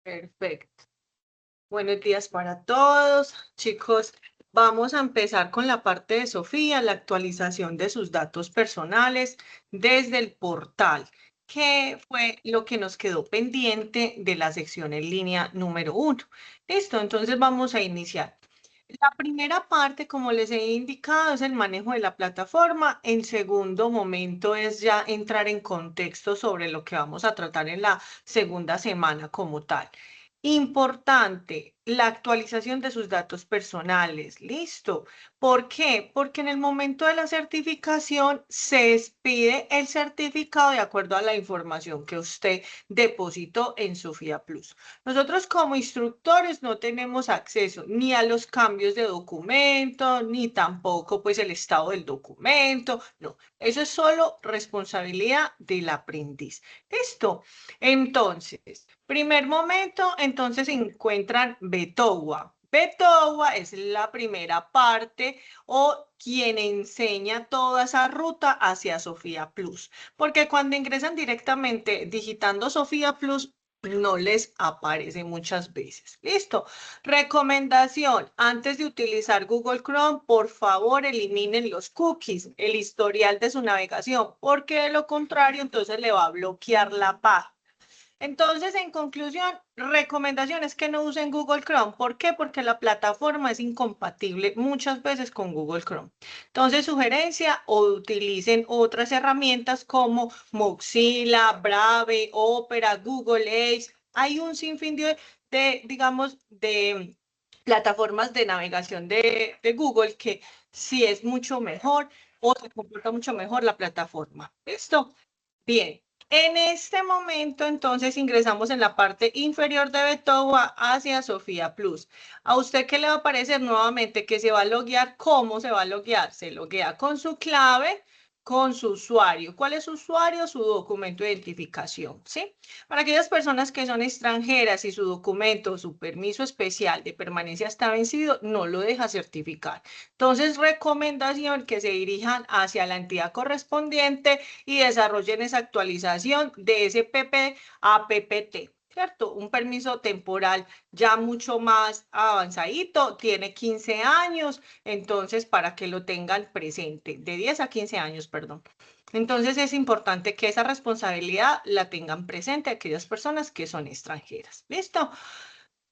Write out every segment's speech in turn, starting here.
Perfecto. Buenos días para todos. Chicos, vamos a empezar con la parte de Sofía, la actualización de sus datos personales desde el portal, que fue lo que nos quedó pendiente de la sección en línea número 1. Listo, entonces vamos a iniciar. La primera parte, como les he indicado, es el manejo de la plataforma. En segundo momento es ya entrar en contexto sobre lo que vamos a tratar en la segunda semana como tal. Importante, la actualización de sus datos personales. Listo. ¿Por qué? Porque en el momento de la certificación se expide el certificado de acuerdo a la información que usted depositó en Sofía Plus. Nosotros como instructores no tenemos acceso ni a los cambios de documento, ni tampoco pues el estado del documento. No, eso es solo responsabilidad del aprendiz. Listo. Entonces, primer momento, entonces se encuentran Betowa. Betowa es la primera parte o quien enseña toda esa ruta hacia Sofía Plus. Porque cuando ingresan directamente digitando Sofía Plus, no les aparece muchas veces. Listo. Recomendación, antes de utilizar Google Chrome, por favor eliminen los cookies, el historial de su navegación, porque de lo contrario, entonces le va a bloquear la página. Entonces, en conclusión, recomendación es que no usen Google Chrome. ¿Por qué? Porque la plataforma es incompatible muchas veces con Google Chrome. Entonces, sugerencia, o utilicen otras herramientas como Mozilla, Brave, Opera, Google Edge. Hay un sinfín digamos, de plataformas de navegación de Google que sí es mucho mejor o se comporta mucho mejor la plataforma. ¿Listo? Bien. En este momento, entonces, ingresamos en la parte inferior de Betowa hacia Sofía Plus. ¿A usted qué le va a aparecer nuevamente? Que se va a loguear. ¿Cómo se va a loguear? Se loguea con su clave, con su usuario. ¿Cuál es su usuario? Su documento de identificación, ¿sí? Para aquellas personas que son extranjeras y su documento, su permiso especial de permanencia está vencido, no lo deja certificar. Entonces, recomendación que se dirijan hacia la entidad correspondiente y desarrollen esa actualización de ese PP a PPT, ¿cierto? Un permiso temporal ya mucho más avanzadito, tiene 15 años, entonces para que lo tengan presente, de 10 a 15 años, perdón. Entonces es importante que esa responsabilidad la tengan presente aquellas personas que son extranjeras. ¿Listo?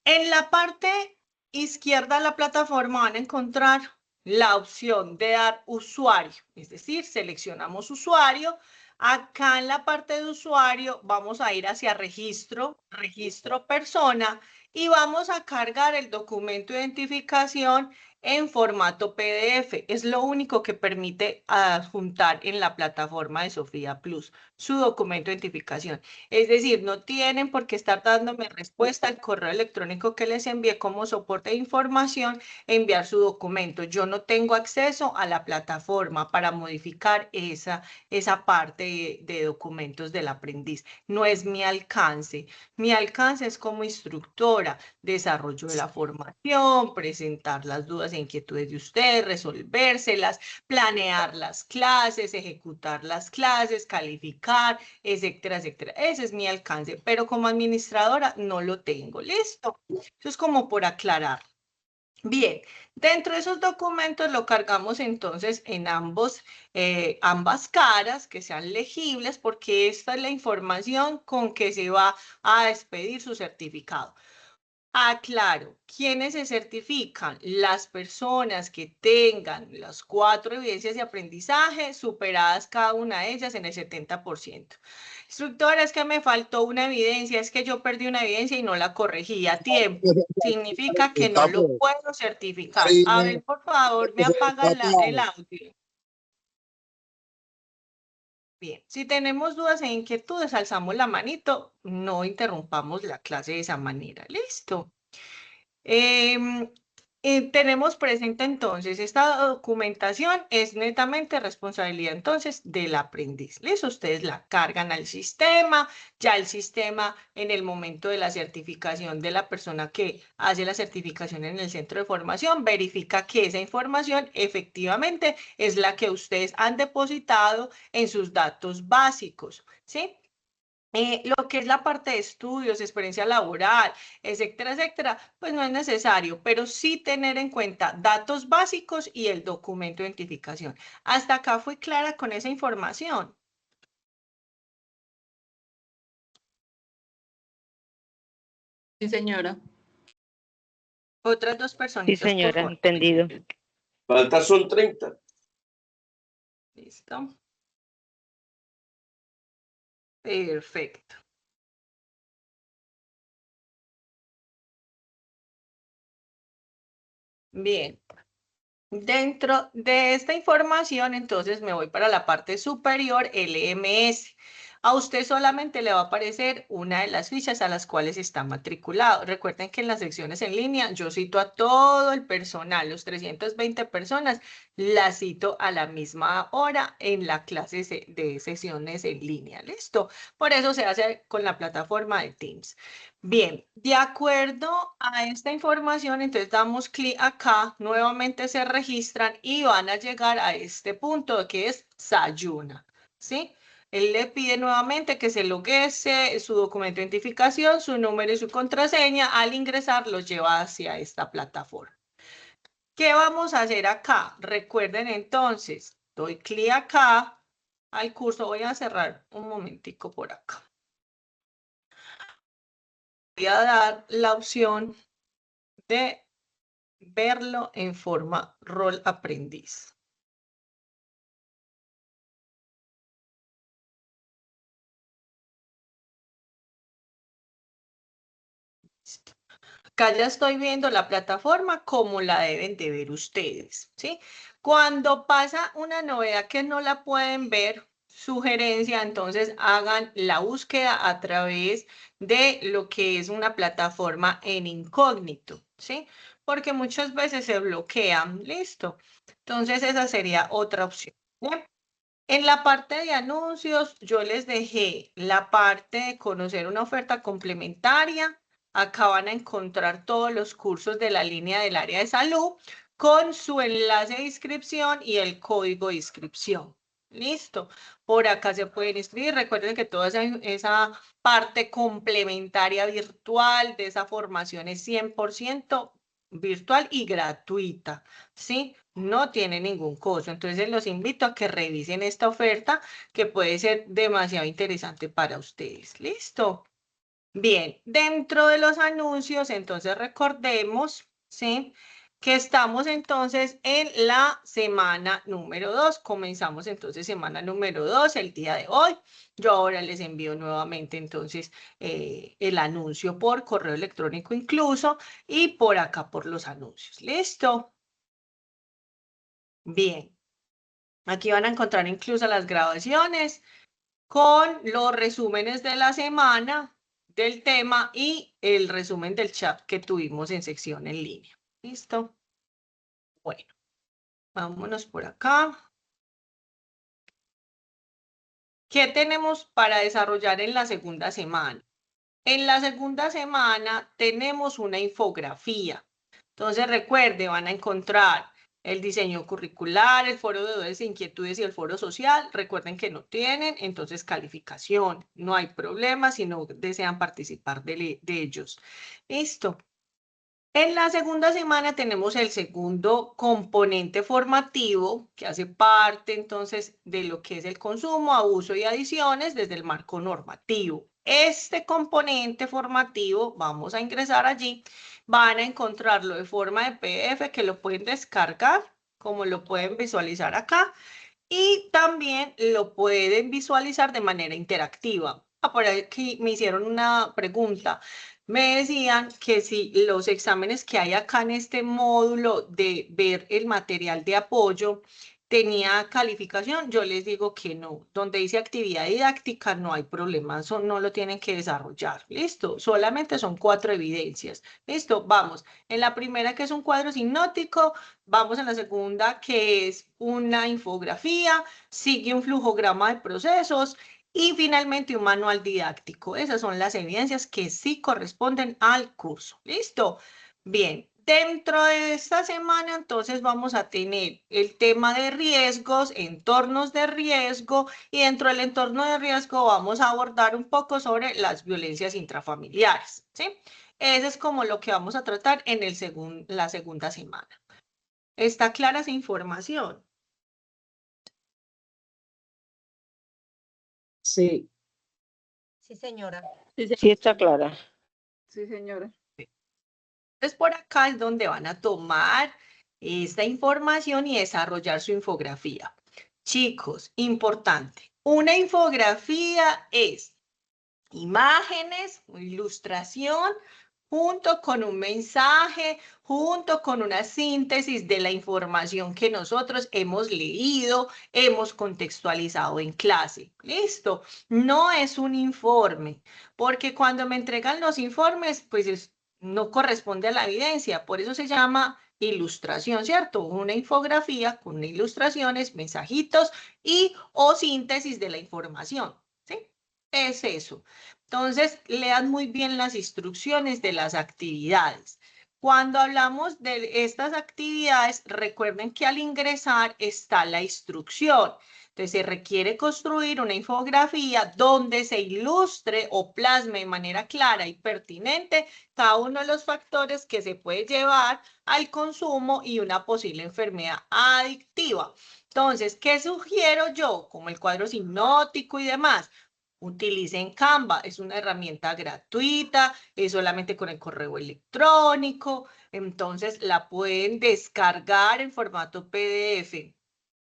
En la parte izquierda de la plataforma van a encontrar la opción de dar usuario, es decir, seleccionamos usuario. Acá en la parte de usuario vamos a ir hacia registro, registro persona y vamos a cargar el documento de identificación en formato PDF. Es lo único que permite adjuntar en la plataforma de Sofía Plus su documento de identificación. Es decir, no tienen por qué estar dándome respuesta al correo electrónico que les envié como soporte de información, enviar su documento. Yo no tengo acceso a la plataforma para modificar esa parte de documentos del aprendiz. No es mi alcance. Mi alcance es como instructora, desarrollo de la formación, presentar las dudas e inquietudes de ustedes, resolvérselas, planear las clases, ejecutar las clases, calificar, etcétera, etcétera. Ese es mi alcance, pero como administradora no lo tengo. ¿Listo? Eso es como por aclarar. Bien, dentro de esos documentos lo cargamos entonces en ambas caras, que sean legibles, porque esta es la información con que se va a expedir su certificado. Aclaro, ¿quiénes se certifican? Las personas que tengan las 4 evidencias de aprendizaje superadas cada una de ellas en el 70%. Instructora, es que me faltó una evidencia, es que yo perdí una evidencia y no la corregí a tiempo. Significa que no lo puedo certificar. A ver, por favor, me apagan el audio. Bien, si tenemos dudas e inquietudes, alzamos la manito, no interrumpamos la clase de esa manera. Listo. Em, tenemos presente entonces, esta documentación es netamente responsabilidad entonces del aprendiz. ¿Listo? Ustedes la cargan al sistema, ya el sistema en el momento de la certificación de la persona que hace la certificación en el centro de formación, verifica que esa información efectivamente es la que ustedes han depositado en sus datos básicos, ¿sí? Lo que es la parte de estudios, experiencia laboral, etcétera, etcétera, pues no es necesario, pero sí tener en cuenta datos básicos y el documento de identificación. Hasta acá fui clara con esa información. Sí, señora. Otras dos Sí, personitas, por señora, favor. entendido. Falta son 30. Listo. Perfecto. Bien. Dentro de esta información, entonces me voy para la parte superior, LMS. A usted solamente le va a aparecer una de las fichas a las cuales está matriculado. Recuerden que en las secciones en línea yo cito a todo el personal, los 320 personas, las cito a la misma hora en la clase de sesiones en línea. ¿Listo? Por eso se hace con la plataforma de Teams. Bien, de acuerdo a esta información, entonces damos clic acá, nuevamente se registran y van a llegar a este punto que es Sayuna, ¿sí? Él le pide nuevamente que se loguee, su documento de identificación, su número y su contraseña. Al ingresar los lleva hacia esta plataforma. ¿Qué vamos a hacer acá? Recuerden entonces, doy clic acá al curso. Voy a cerrar un momentico por acá. Voy a dar la opción de verlo en forma rol aprendiz. Listo. Acá ya estoy viendo la plataforma como la deben de ver ustedes, ¿sí? Cuando pasa una novedad que no la pueden ver, sugerencia, entonces hagan la búsqueda a través de lo que es una plataforma en incógnito, ¿sí? Porque muchas veces se bloquean, listo. Entonces esa sería otra opción. ¿Bien? En la parte de anuncios, yo les dejé la parte de conocer una oferta complementaria. Acá van a encontrar todos los cursos de la línea del área de salud con su enlace de inscripción y el código de inscripción. Listo. Por acá se pueden inscribir. Recuerden que toda esa parte complementaria virtual de esa formación es 100% virtual y gratuita, ¿sí? No tiene ningún costo. Entonces los invito a que revisen esta oferta que puede ser demasiado interesante para ustedes. ¿Listo? Bien, dentro de los anuncios, entonces recordemos, ¿sí? Que estamos entonces en la semana número 2. Comenzamos entonces semana número 2 el día de hoy. Yo ahora les envío nuevamente entonces el anuncio por correo electrónico incluso y por acá por los anuncios. ¿Listo? Bien. Aquí van a encontrar incluso las grabaciones con los resúmenes de la semana del tema y el resumen del chat que tuvimos en sección en línea. ¿Listo? Bueno, vámonos por acá. ¿Qué tenemos para desarrollar en la segunda semana? En la segunda semana tenemos una infografía. Entonces, recuerde, van a encontrar el diseño curricular, el foro de dudas e inquietudes y el foro social. Recuerden que no tienen, entonces, calificación. No hay problema si no desean participar de ellos. Listo. En la segunda semana tenemos el segundo componente formativo que hace parte entonces de lo que es el consumo, abuso y adiciones desde el marco normativo. Este componente formativo, vamos a ingresar allí, van a encontrarlo de forma de PDF que lo pueden descargar, como lo pueden visualizar acá, y también lo pueden visualizar de manera interactiva. Por aquí me hicieron una pregunta. Me decían que si los exámenes que hay acá en este módulo de ver el material de apoyo tenía calificación, yo les digo que no. Donde dice actividad didáctica no hay problema, eso no lo tienen que desarrollar. Listo, solamente son 4 evidencias. Listo, vamos. En la primera que es un cuadro sinóptico, vamos en la segunda que es una infografía, sigue un flujograma de procesos y finalmente un manual didáctico. Esas son las evidencias que sí corresponden al curso. ¿Listo? Bien, Dentro de esta semana, entonces, vamos a tener el tema de riesgos, entornos de riesgo, y dentro del entorno de riesgo vamos a abordar un poco sobre las violencias intrafamiliares, ¿sí? Eso es como lo que vamos a tratar en la segunda semana. ¿Está clara esa información? Sí, Sí, señora. Sí, está clara. Sí, señora. Entonces, por acá es donde van a tomar esta información y desarrollar su infografía. Chicos, importante. Una infografía es imágenes, ilustración, junto con un mensaje, junto con una síntesis de la información que nosotros hemos leído, hemos contextualizado en clase. ¿Listo? No es un informe, porque cuando me entregan los informes, pues no corresponde a la evidencia, por eso se llama ilustración, ¿cierto? Una infografía con ilustraciones, mensajitos y o síntesis de la información, ¿sí? Es eso. Entonces, lean muy bien las instrucciones de las actividades. Cuando hablamos de estas actividades, recuerden que al ingresar está la instrucción. Entonces, se requiere construir una infografía donde se ilustre o plasme de manera clara y pertinente cada uno de los factores que se puede llevar al consumo y una posible enfermedad adictiva. Entonces, ¿qué sugiero yo? Como el cuadro sinóptico y demás. Utilicen Canva, es una herramienta gratuita, es solamente con el correo electrónico, entonces la pueden descargar en formato PDF.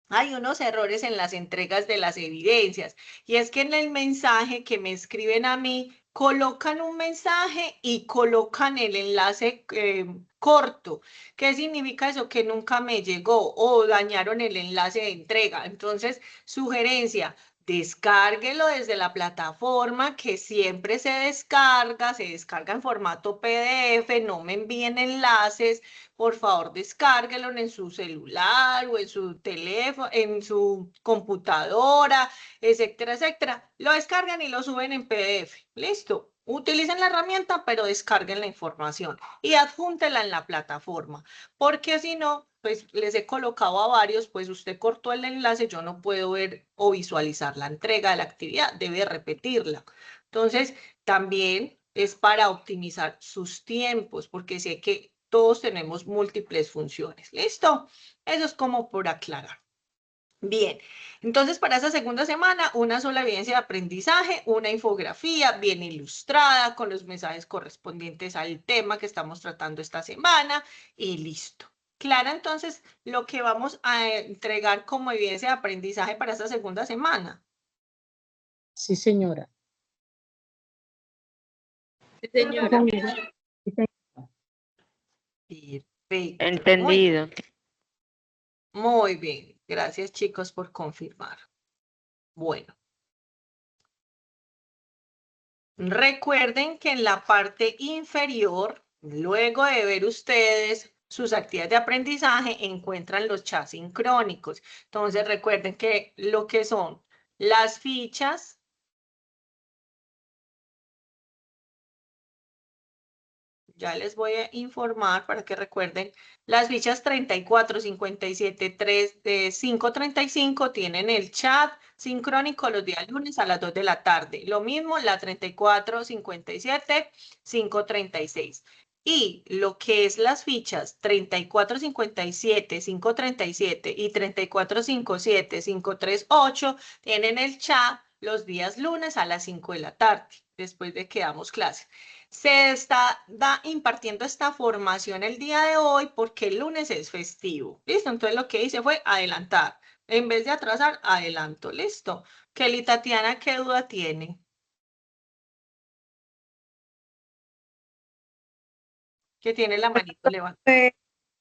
Hay unos errores en las entregas de las evidencias y es que en el mensaje que me escriben a mí, colocan un mensaje y colocan el enlace corto. ¿Qué significa eso? Que nunca me llegó o dañaron el enlace de entrega. Entonces, sugerencia, descárguelo desde la plataforma que siempre se descarga en formato PDF, no me envíen enlaces, por favor descárguelo en su celular o en su teléfono, en su computadora, etcétera, etcétera. Lo descargan y lo suben en PDF. Listo. Utilicen la herramienta, pero descarguen la información y adjúntela en la plataforma, porque si no, pues les he colocado a varios, pues usted cortó el enlace, yo no puedo ver o visualizar la entrega de la actividad, debe repetirla. Entonces, también es para optimizar sus tiempos, porque sé que todos tenemos múltiples funciones. ¿Listo? Eso es como por aclarar. Bien, entonces para esa segunda semana, una sola evidencia de aprendizaje, una infografía bien ilustrada con los mensajes correspondientes al tema que estamos tratando esta semana y listo. Clara, entonces, lo que vamos a entregar como evidencia de aprendizaje para esta segunda semana. Sí, señora. Sí, señora. Perfecto. Entendido. Muy bien. Gracias, chicos, por confirmar. Bueno. Recuerden que en la parte inferior, luego de ver ustedes sus actividades de aprendizaje, encuentran los chats sincrónicos. Entonces, recuerden que lo que son las fichas, ya les voy a informar para que recuerden, las fichas 34, 57, 3, 5, 35 tienen el chat sincrónico los días lunes a las 2 de la tarde. Lo mismo la 34, 57, 5, 36. Y lo que es las fichas 34, 57, 5, 37 y 34, 57, 5, 3, 8 tienen el chat los días lunes a las 5 de la tarde, después de que damos clase. Se está impartiendo esta formación el día de hoy porque el lunes es festivo. ¿Listo? Entonces lo que hice fue adelantar. En vez de atrasar, adelanto. ¿Listo? Kelly Tatiana, ¿qué duda tiene? Que tiene la manito levantada.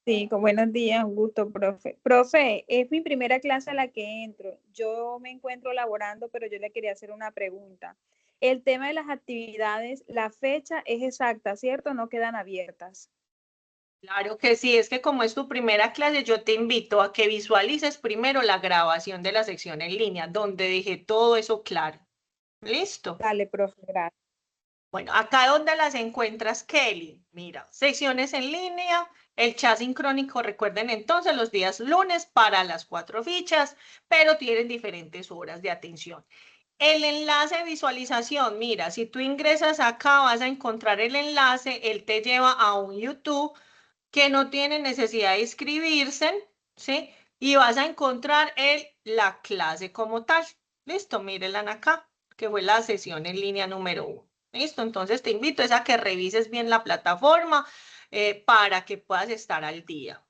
Sí, con buenos días, un gusto, profe. Profe, es mi primera clase a la que entro. Yo me encuentro laborando, pero yo le quería hacer una pregunta. El tema de las actividades, la fecha es exacta, ¿cierto? No quedan abiertas. Claro que sí, es que como es tu primera clase, yo te invito a que visualices primero la grabación de la sección en línea, donde dejé todo eso claro. ¿Listo? Dale, profe, gracias. Bueno, acá donde las encuentras, Kelly, mira, secciones en línea El chat sincrónico, recuerden entonces, los días lunes para las 4 fichas, pero tienen diferentes horas de atención. El enlace de visualización, mira, si tú ingresas acá vas a encontrar el enlace, él te lleva a un YouTube que no tiene necesidad de inscribirse, ¿sí? Y vas a encontrar la clase como tal. Listo, mírenla acá, que fue la sesión en línea número 1. Listo, entonces te invito a que revises bien la plataforma para que puedas estar al día.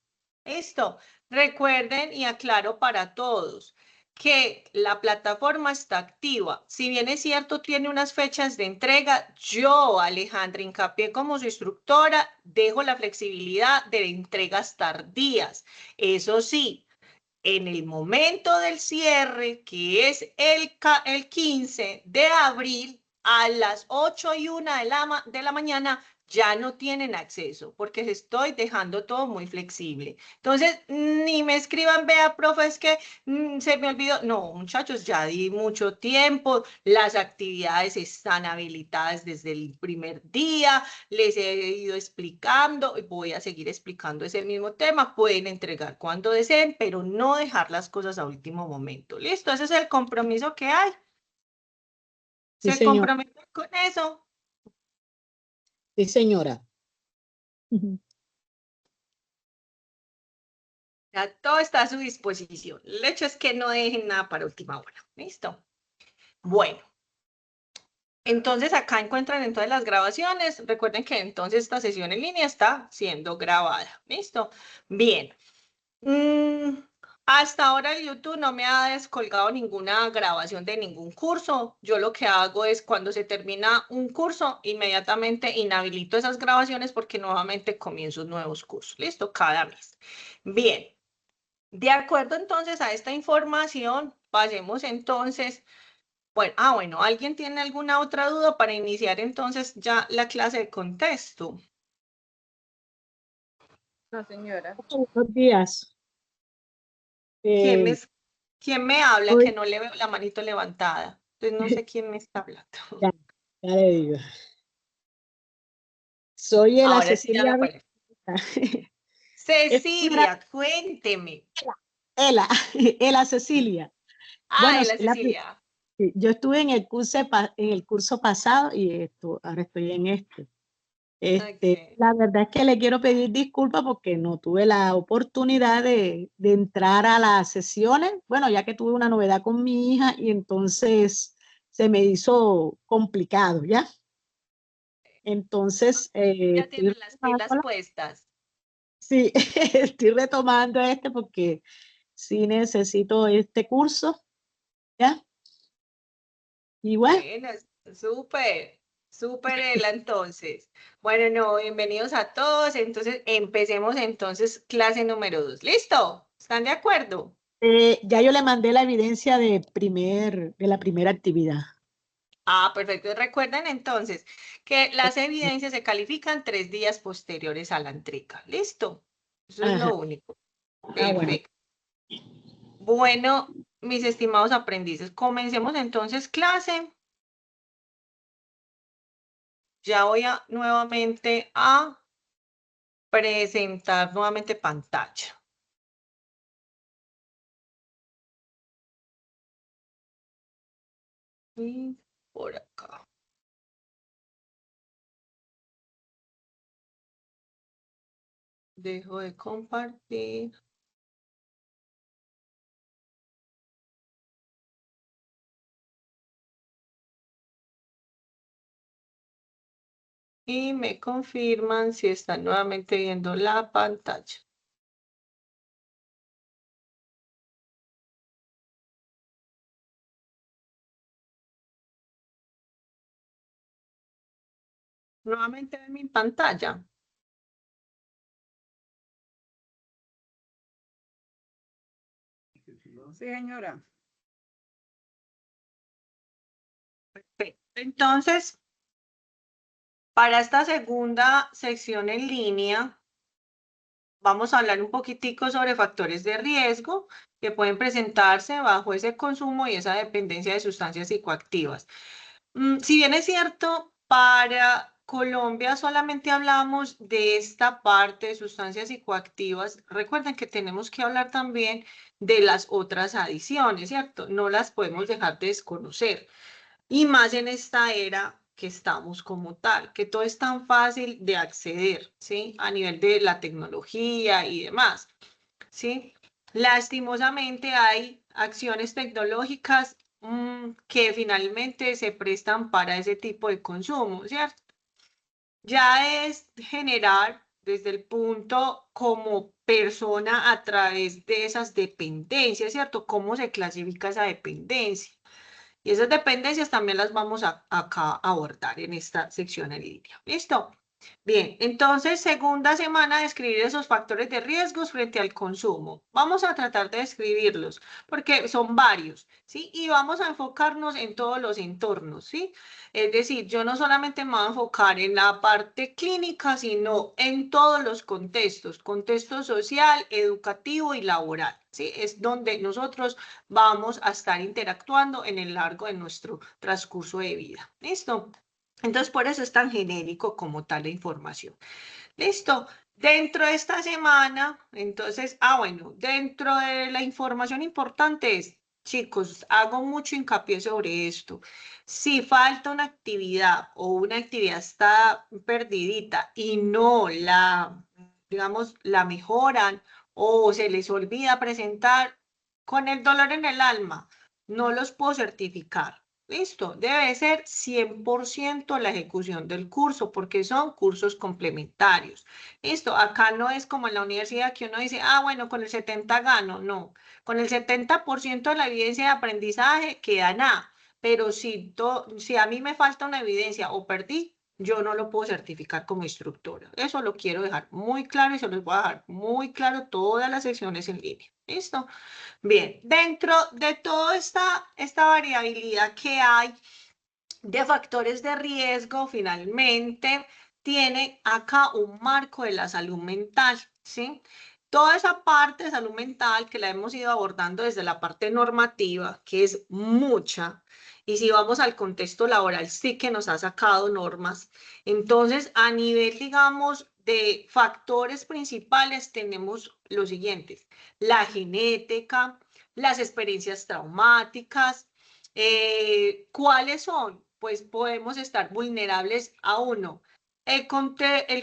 Listo, recuerden y aclaro para todos que la plataforma está activa. Si bien es cierto, tiene unas fechas de entrega, yo, Alejandra Hincapié, como su instructora, dejo la flexibilidad de entregas tardías. Eso sí, en el momento del cierre, que es el 15 de abril, a las 8:01 de la mañana, ya no tienen acceso, porque estoy dejando todo muy flexible. Entonces, ni me escriban, vea, profe, es que se me olvidó. No, muchachos, ya di mucho tiempo, las actividades están habilitadas desde el primer día, les he ido explicando y voy a seguir explicando ese mismo tema. Pueden entregar cuando deseen, pero no dejar las cosas a último momento. ¿Listo? Ese es el compromiso que hay. Sí, ¿Se señor. comprometen con eso? Sí, señora. Ya todo está a su disposición. El hecho es que no dejen nada para última hora. ¿Listo? Bueno. Entonces acá encuentran entonces las grabaciones. Recuerden que entonces esta sesión en línea está siendo grabada. ¿Listo? Bien. Hasta ahora el YouTube no me ha descolgado ninguna grabación de ningún curso. Yo lo que hago es cuando se termina un curso, inmediatamente inhabilito esas grabaciones porque nuevamente comienzo nuevos cursos. ¿Listo? Cada mes. Bien. De acuerdo entonces a esta información, pasemos entonces. Bueno, ¿alguien tiene alguna otra duda para iniciar entonces ya la clase de contexto? No, señora. Buenos días. ¿Quién me habla? Soy- Que no le veo la manito levantada. Entonces no sé quién me está hablando. ya, ya le digo. Soy Ela Ahora sí ya me Cecilia. aparece. Es Cecilia, cuénteme. Ela Cecilia. Bueno, Ay, la Cecilia. yo estuve en el curso pasado y ahora estoy en este. Okay. La verdad es que le quiero pedir disculpas porque no tuve la oportunidad de entrar a las sesiones, bueno, ya que tuve una novedad con mi hija y entonces se me hizo complicado, ¿ya? Entonces, Ya estoy tienen las pilas retomándola. puestas. Sí, estoy retomando porque sí necesito este curso, ¿ya? Y bueno, Bueno, súper, súper, Ela, entonces. Bueno, no, bienvenidos a todos. Entonces, empecemos entonces clase número 2. ¿Listo? ¿Están de acuerdo? ya yo le mandé la evidencia de la primera actividad. Perfecto. Recuerden entonces que las evidencias se califican 3 días posteriores a la entrega. ¿Listo? Eso es Ajá. lo único. Bueno. Perfecto. Bueno, mis estimados aprendices, comencemos entonces clase. Ya voy nuevamente a presentar nuevamente pantalla. Y por acá. Dejo de compartir. Y me confirman si están nuevamente viendo la pantalla. Nuevamente ven mi pantalla. Sí, señora. Perfecto. Entonces, para esta segunda sección en línea, vamos a hablar un poquitico sobre factores de riesgo que pueden presentarse bajo ese consumo y esa dependencia de sustancias psicoactivas. Si bien es cierto, para Colombia solamente hablamos de esta parte de sustancias psicoactivas. Recuerden que tenemos que hablar también de las otras adiciones, ¿cierto? No las podemos dejar de desconocer. Y más en esta era que estamos como tal, que todo es tan fácil de acceder, ¿sí? A nivel de la tecnología y demás, ¿sí? Lastimosamente hay acciones tecnológicas que finalmente se prestan para ese tipo de consumo, ¿cierto? Ya es generar desde el punto como persona a través de esas dependencias, ¿cierto? ¿Cómo se clasifica esa dependencia? Y esas dependencias también las vamos acá a abordar en esta sección en línea. ¿Listo? Bien, entonces, segunda semana, describir esos factores de riesgos frente al consumo. Vamos a tratar de describirlos porque son varios, ¿sí? Y vamos a enfocarnos en todos los entornos, ¿sí? Es decir, yo no solamente me voy a enfocar en la parte clínica, sino en todos los contextos, contexto social, educativo y laboral, ¿sí? Es donde nosotros vamos a estar interactuando en el largo de nuestro transcurso de vida. ¿Listo? Entonces, por eso es tan genérico como tal la información. ¿Listo? Dentro de esta semana, entonces, bueno, dentro de la información importante es, chicos, hago mucho hincapié sobre esto. Si falta una actividad o una actividad está perdidita y no la, digamos, la mejoran o se les olvida presentar, con el dolor en el alma, no los puedo certificar. Listo, debe ser 100% la ejecución del curso porque son cursos complementarios. Listo, acá no es como en la universidad que uno dice, bueno, con el 70 gano. No, con el 70% de la evidencia de aprendizaje queda nada. Pero si a mí me falta una evidencia o perdí, yo no lo puedo certificar como instructora. Eso lo quiero dejar muy claro y se los voy a dejar muy claro todas las sesiones en línea. ¿Listo? Bien, dentro de toda esta variabilidad que hay de factores de riesgo, finalmente tiene acá un marco de la salud mental, ¿sí? Toda esa parte de salud mental que la hemos ido abordando desde la parte normativa, que es mucha, y si vamos al contexto laboral, sí que nos ha sacado normas. Entonces, a nivel, digamos, de factores principales, tenemos los siguientes: la genética, las experiencias traumáticas. ¿Cuáles son? Pues podemos estar vulnerables a uno. El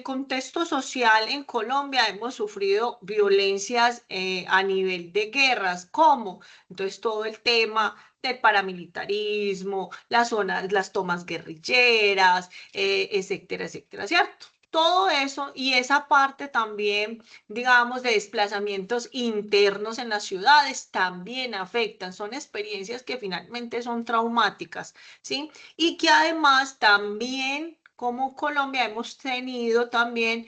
contexto social en Colombia hemos sufrido violencias a nivel de guerras. ¿Cómo? Entonces todo el tema del paramilitarismo, las zonas, las tomas guerrilleras, etcétera, etcétera, ¿cierto? Todo eso y esa parte también, digamos, de desplazamientos internos en las ciudades también afectan. Son experiencias que finalmente son traumáticas, ¿sí? Y que además también, como Colombia, hemos tenido también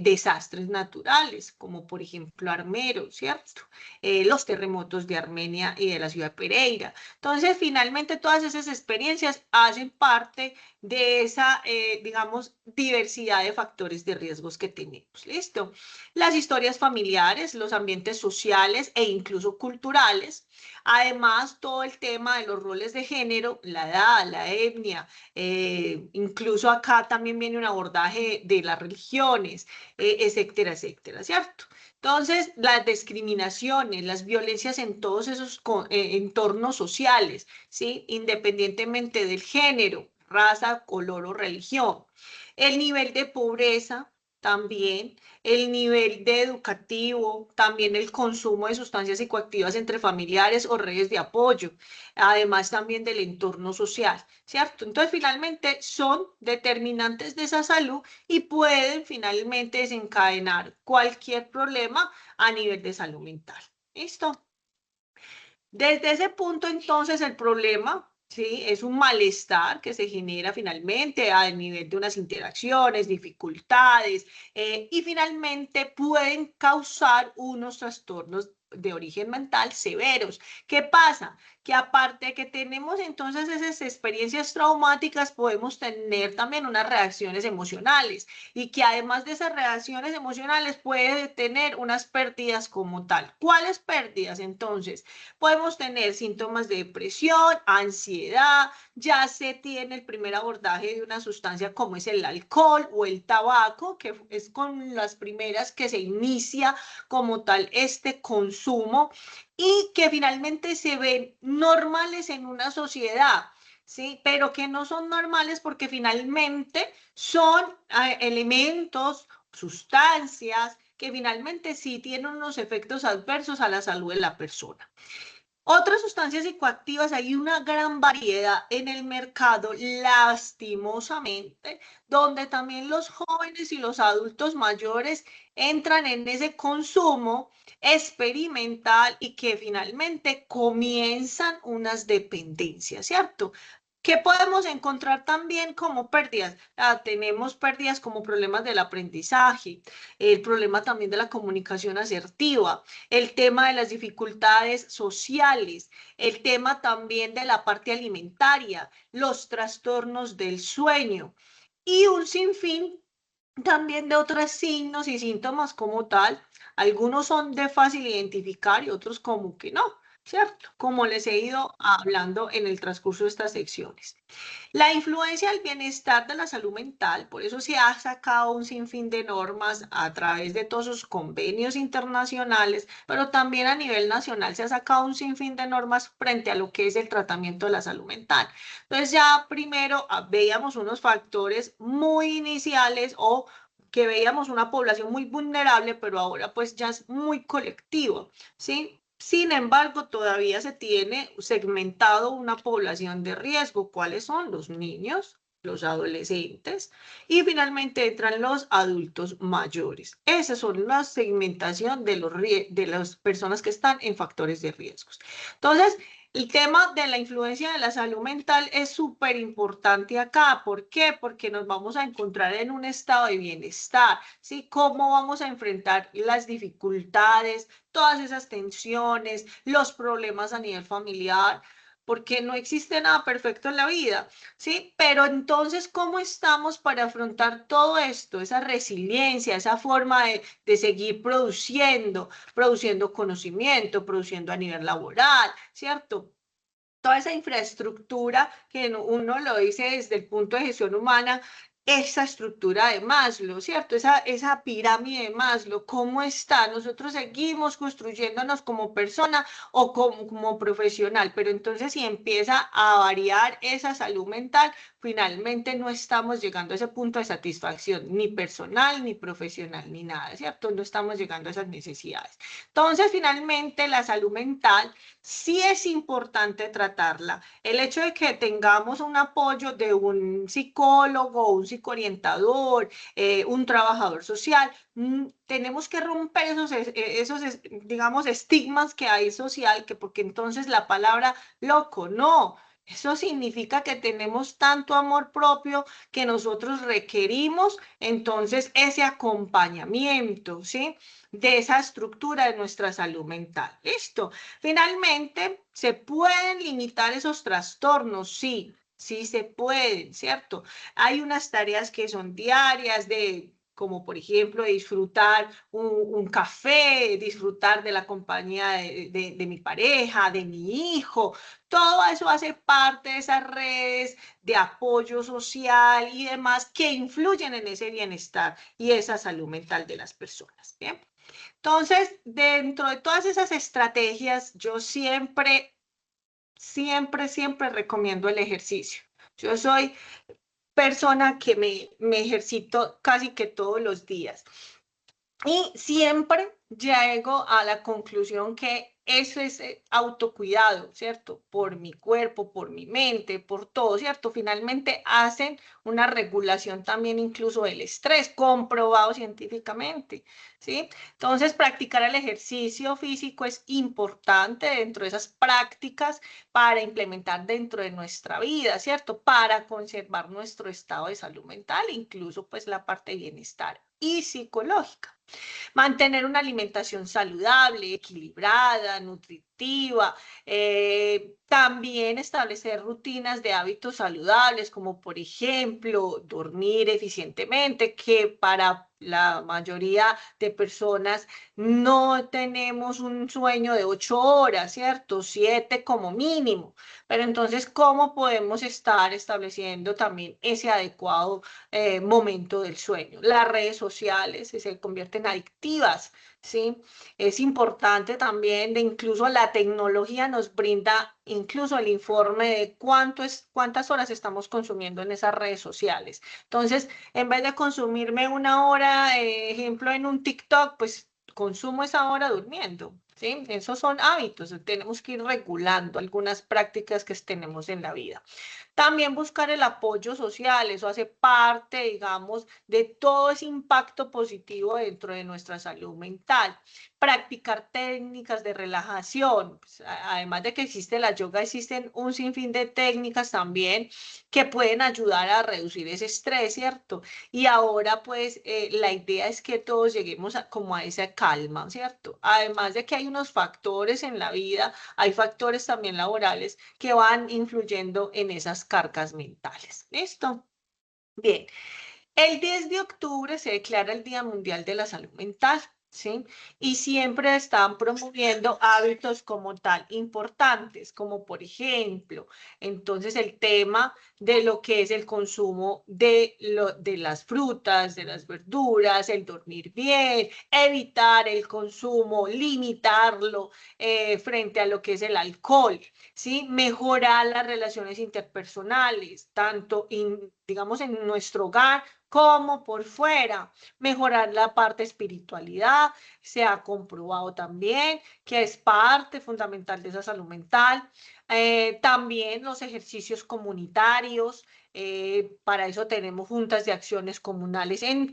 desastres naturales, como por ejemplo Armero, ¿cierto? Los terremotos de Armenia y de la ciudad de Pereira. Entonces, finalmente, todas esas experiencias hacen parte de esa, digamos, diversidad de factores de riesgos que tenemos. ¿Listo? Las historias familiares, los ambientes sociales e incluso culturales. Además, todo el tema de los roles de género, la edad, la etnia, incluso acá también viene un abordaje de las religiones, etcétera, etcétera, ¿cierto? Entonces, las discriminaciones, las violencias en todos esos entornos sociales, ¿sí? Independientemente del género, raza, color o religión. El nivel de pobreza también, el nivel de educativo, también el consumo de sustancias psicoactivas entre familiares o redes de apoyo, además también del entorno social, ¿cierto? Entonces, finalmente son determinantes de esa salud y pueden finalmente desencadenar cualquier problema a nivel de salud mental. ¿Listo? Desde ese punto, entonces, el problema, ¿sí? Es un malestar que se genera finalmente a nivel de unas interacciones, dificultades, y finalmente pueden causar unos trastornos de origen mental severos. ¿Qué pasa? Que aparte de que tenemos entonces esas experiencias traumáticas, podemos tener también unas reacciones emocionales y que además de esas reacciones emocionales puede tener unas pérdidas como tal. ¿Cuáles pérdidas? Entonces, podemos tener síntomas de depresión, ansiedad, ya se tiene el primer abordaje de una sustancia como es el alcohol o el tabaco, que es con las primeras que se inicia como tal este consumo y que finalmente se ven normales en una sociedad. ¿Sí? Pero que no son normales porque finalmente son elementos, sustancias que finalmente sí tienen unos efectos adversos a la salud de la persona. Otras sustancias psicoactivas, hay una gran variedad en el mercado, lastimosamente, donde también los jóvenes y los adultos mayores entran en ese consumo experimental y que finalmente comienzan unas dependencias, ¿cierto? ¿Qué podemos encontrar también como pérdidas? Tenemos pérdidas como problemas del aprendizaje, el problema también de la comunicación asertiva, el tema de las dificultades sociales, el tema también de la parte alimentaria, los trastornos del sueño y un sinfín también de otros signos y síntomas como tal. Algunos son de fácil identificar y otros como que no, ¿cierto? Como les he ido hablando en el transcurso de estas secciones. La influencia del bienestar de la salud mental, por eso se ha sacado un sinfín de normas a través de todos esos convenios internacionales, pero también a nivel nacional se ha sacado un sinfín de normas frente a lo que es el tratamiento de la salud mental. Entonces ya primero veíamos unos factores muy iniciales o que veíamos una población muy vulnerable, pero ahora pues ya es muy colectivo, ¿sí? Sin embargo, todavía se tiene segmentado una población de riesgo. ¿Cuáles son? Los niños, los adolescentes y finalmente entran los adultos mayores. Esas son la segmentación de las personas que están en factores de riesgos. Entonces, el tema de la influencia de la salud mental es súper importante acá. ¿Por qué? Porque nos vamos a encontrar en un estado de bienestar, ¿sí? ¿Cómo vamos a enfrentar las dificultades, todas esas tensiones, los problemas a nivel familiar? Porque no existe nada perfecto en la vida, ¿sí? Pero entonces, ¿cómo estamos para afrontar todo esto? Esa resiliencia, esa forma de seguir produciendo conocimiento, produciendo a nivel laboral, ¿cierto? Toda esa infraestructura que uno lo dice desde el punto de gestión humana, esa estructura de Maslow, ¿cierto? Esa pirámide de Maslow, ¿cómo está? Nosotros seguimos construyéndonos como persona o como profesional, pero entonces si empieza a variar esa salud mental, finalmente no estamos llegando a ese punto de satisfacción, ni personal, ni profesional, ni nada, ¿cierto? No estamos llegando a esas necesidades. Entonces, finalmente, la salud mental sí es importante tratarla. El hecho de que tengamos un apoyo de un psicólogo, un psicoorientador, un trabajador social, tenemos que romper digamos, estigmas que hay social, que porque entonces la palabra loco, no. Eso significa que tenemos tanto amor propio que nosotros requerimos entonces ese acompañamiento, ¿sí? De esa estructura de nuestra salud mental. ¿Listo? Finalmente, ¿se pueden limitar esos trastornos? Sí, sí se pueden, ¿cierto? Hay unas tareas que son diarias como por ejemplo disfrutar un café, disfrutar de la compañía de mi pareja, de mi hijo. Todo eso hace parte de esas redes de apoyo social y demás que influyen en ese bienestar y esa salud mental de las personas. ¿Bien? Entonces, dentro de todas esas estrategias, yo siempre recomiendo el ejercicio. Yo soy persona que me ejercito casi que todos los días. Y siempre llego a la conclusión que eso es autocuidado, ¿cierto? Por mi cuerpo, por mi mente, por todo, ¿cierto? Finalmente hacen una regulación también incluso del estrés, comprobado científicamente, ¿sí? Entonces, practicar el ejercicio físico es importante dentro de esas prácticas para implementar dentro de nuestra vida, ¿cierto? Para conservar nuestro estado de salud mental, incluso pues la parte de bienestar y psicológica. Mantener una alimentación saludable, equilibrada, nutritiva. También establecer rutinas de hábitos saludables, como por ejemplo dormir eficientemente, que para la mayoría de personas no tenemos un sueño de 8 horas, ¿cierto? 7 como mínimo. Pero entonces, ¿cómo podemos estar estableciendo también ese adecuado momento del sueño? Las redes sociales se convierten adictivas, ¿sí? Es importante también de incluso la tecnología nos brinda incluso el informe de cuántas horas estamos consumiendo en esas redes sociales. Entonces, en vez de consumirme 1 hora, ejemplo, en un TikTok, pues consumo esa hora durmiendo, ¿sí? Esos son hábitos, tenemos que ir regulando algunas prácticas que tenemos en la vida. También buscar el apoyo social, eso hace parte, digamos, de todo ese impacto positivo dentro de nuestra salud mental. Practicar técnicas de relajación, pues, además de que existe la yoga, existen un sinfín de técnicas también que pueden ayudar a reducir ese estrés, ¿cierto? Y ahora, pues, la idea es que todos lleguemos como a esa calma, ¿cierto? Además de que hay unos factores en la vida, hay factores también laborales que van influyendo en esas cargas mentales. ¿Listo? Bien. El 10 de octubre se declara el Día Mundial de la Salud Mental, ¿sí? Y siempre están promoviendo hábitos como tal importantes, como por ejemplo, entonces el tema de lo que es el consumo de las frutas, de las verduras, el dormir bien, evitar el consumo, limitarlo frente a lo que es el alcohol, ¿sí? Mejorar las relaciones interpersonales, tanto digamos en nuestro hogar como por fuera, mejorar la parte espiritualidad, se ha comprobado también que es parte fundamental de esa salud mental. También los ejercicios comunitarios, para eso tenemos juntas de acciones comunales en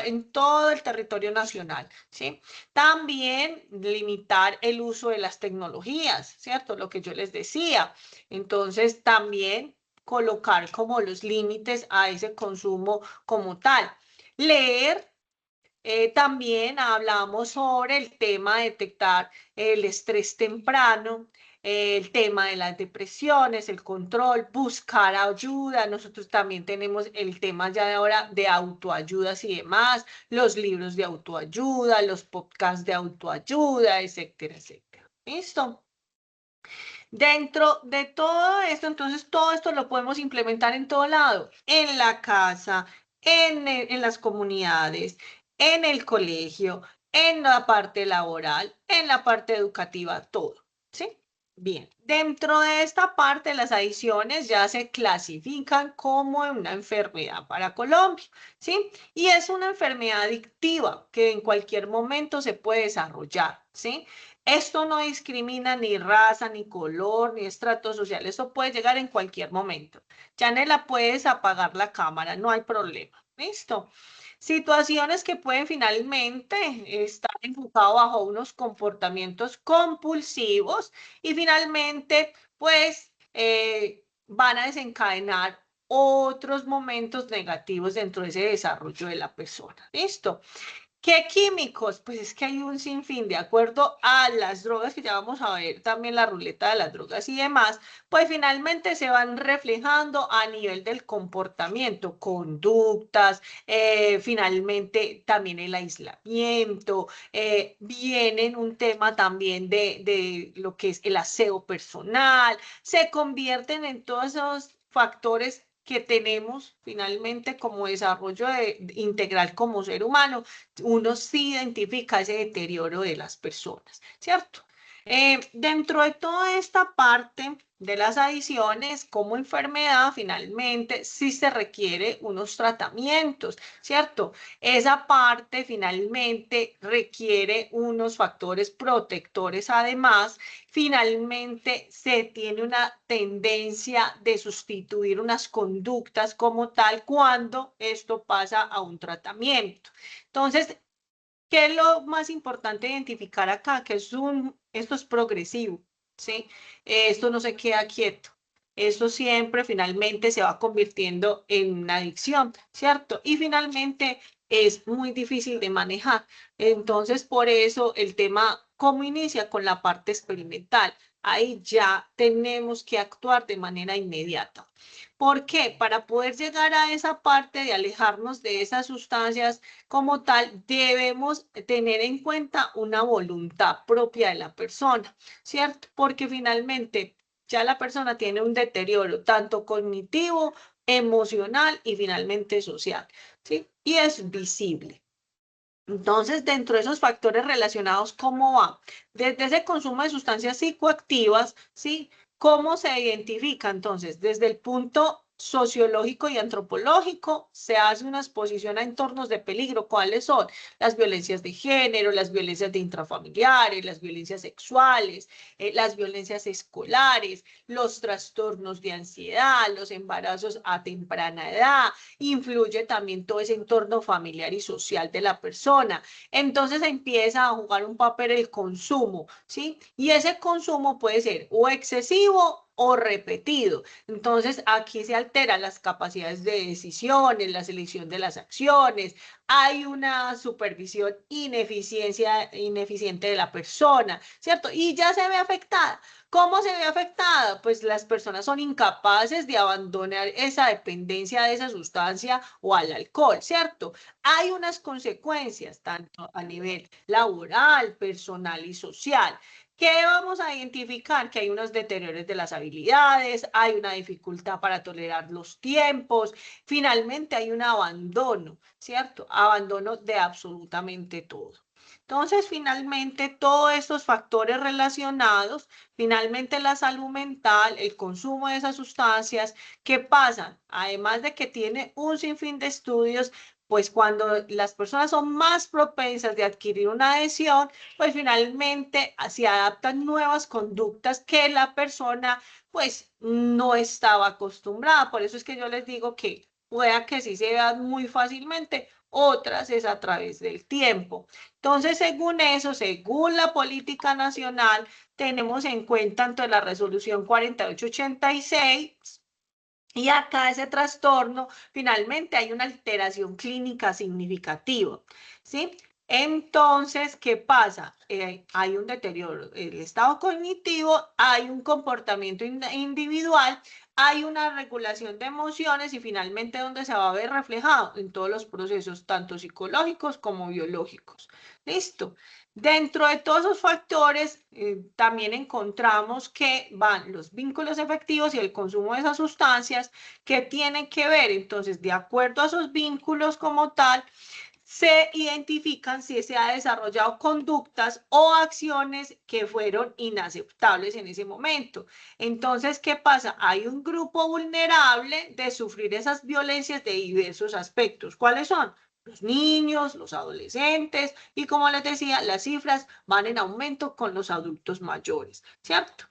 en todo el territorio nacional, ¿sí? También limitar el uso de las tecnologías, ¿cierto? Lo que yo les decía. Entonces, también colocar como los límites a ese consumo como tal. Leer, también hablamos sobre el tema de detectar el estrés temprano, el tema de las depresiones, el control, buscar ayuda. Nosotros también tenemos el tema ya de ahora de autoayudas y demás, los libros de autoayuda, los podcasts de autoayuda, etcétera, etcétera. ¿Listo? Dentro de todo esto, entonces todo esto lo podemos implementar en todo lado, en la casa, en las comunidades, en el colegio, en la parte laboral, en la parte educativa, todo, ¿sí? Bien, dentro de esta parte las adicciones ya se clasifican como una enfermedad para Colombia, ¿sí? Y es una enfermedad adictiva que en cualquier momento se puede desarrollar, ¿sí? Esto no discrimina ni raza, ni color, ni estrato social. Esto puede llegar en cualquier momento. Janela, puedes apagar la cámara, no hay problema. ¿Listo? Situaciones que pueden finalmente estar enfocadas bajo unos comportamientos compulsivos y finalmente, pues, van a desencadenar otros momentos negativos dentro de ese desarrollo de la persona. ¿Listo? ¿Qué químicos? Pues es que hay un sinfín, de acuerdo a las drogas, que ya vamos a ver también la ruleta de las drogas y demás, pues finalmente se van reflejando a nivel del comportamiento, conductas, finalmente también el aislamiento, vienen un tema también de lo que es el aseo personal, se convierten en todos esos factores que tenemos finalmente como desarrollo integral como ser humano. Uno sí identifica ese deterioro de las personas, ¿cierto? Dentro de toda esta parte de las adicciones como enfermedad, finalmente sí se requiere unos tratamientos, ¿cierto? Esa parte finalmente requiere unos factores protectores. Además, finalmente se tiene una tendencia de sustituir unas conductas como tal cuando esto pasa a un tratamiento. Entonces, ¿qué es lo más importante identificar acá? Que esto es progresivo, ¿sí? Esto no se queda quieto. Esto siempre finalmente se va convirtiendo en una adicción, ¿cierto? Y finalmente es muy difícil de manejar. Entonces, por eso el tema, ¿cómo inicia? Con la parte experimental. Ahí ya tenemos que actuar de manera inmediata. ¿Por qué? Para poder llegar a esa parte de alejarnos de esas sustancias como tal, debemos tener en cuenta una voluntad propia de la persona, ¿cierto? Porque finalmente ya la persona tiene un deterioro tanto cognitivo, emocional y finalmente social, ¿sí? Y es visible. Entonces, dentro de esos factores relacionados, ¿cómo va? Desde ese consumo de sustancias psicoactivas, ¿sí? ¿Cómo se identifica? Entonces, desde el punto sociológico y antropológico, se hace una exposición a entornos de peligro. ¿Cuáles son? Las violencias de género, las violencias de intrafamiliares, las violencias sexuales, las violencias escolares, los trastornos de ansiedad, los embarazos a temprana edad, influye también todo ese entorno familiar y social de la persona. Entonces empieza a jugar un papel el consumo, ¿sí? Y ese consumo puede ser o excesivo o repetido. Entonces aquí se alteran las capacidades de decisiones, la selección de las acciones, hay una supervisión ineficiente de la persona, ¿cierto? Y ya se ve afectada. ¿Cómo se ve afectada? Pues las personas son incapaces de abandonar esa dependencia de esa sustancia o al alcohol, ¿cierto? Hay unas consecuencias tanto a nivel laboral, personal y social. ¿Qué vamos a identificar? Que hay unos deterioros de las habilidades, hay una dificultad para tolerar los tiempos, finalmente hay un abandono, ¿cierto? Abandono de absolutamente todo. Entonces, finalmente, todos estos factores relacionados, finalmente la salud mental, el consumo de esas sustancias, ¿qué pasan? Además de que tiene un sinfín de estudios, pues cuando las personas son más propensas de adquirir una adhesión, pues finalmente se adaptan nuevas conductas que la persona pues no estaba acostumbrada. Por eso es que yo les digo que pueda que sí se vean muy fácilmente, otras es a través del tiempo. Entonces, según eso, según la política nacional, tenemos en cuenta tanto la resolución 4886 y acá ese trastorno, finalmente hay una alteración clínica significativa, ¿sí? Entonces, ¿qué pasa? Hay un deterioro del estado cognitivo, hay un comportamiento individual, hay una regulación de emociones y finalmente donde se va a ver reflejado en todos los procesos, tanto psicológicos como biológicos. ¿Listo? Dentro de todos esos factores, también encontramos que van los vínculos efectivos y el consumo de esas sustancias que tienen que ver. Entonces, de acuerdo a esos vínculos como tal, se identifican si se ha desarrollado conductas o acciones que fueron inaceptables en ese momento. Entonces, ¿qué pasa? Hay un grupo vulnerable de sufrir esas violencias de diversos aspectos. ¿Cuáles son? Los niños, los adolescentes y como les decía, las cifras van en aumento con los adultos mayores, ¿cierto?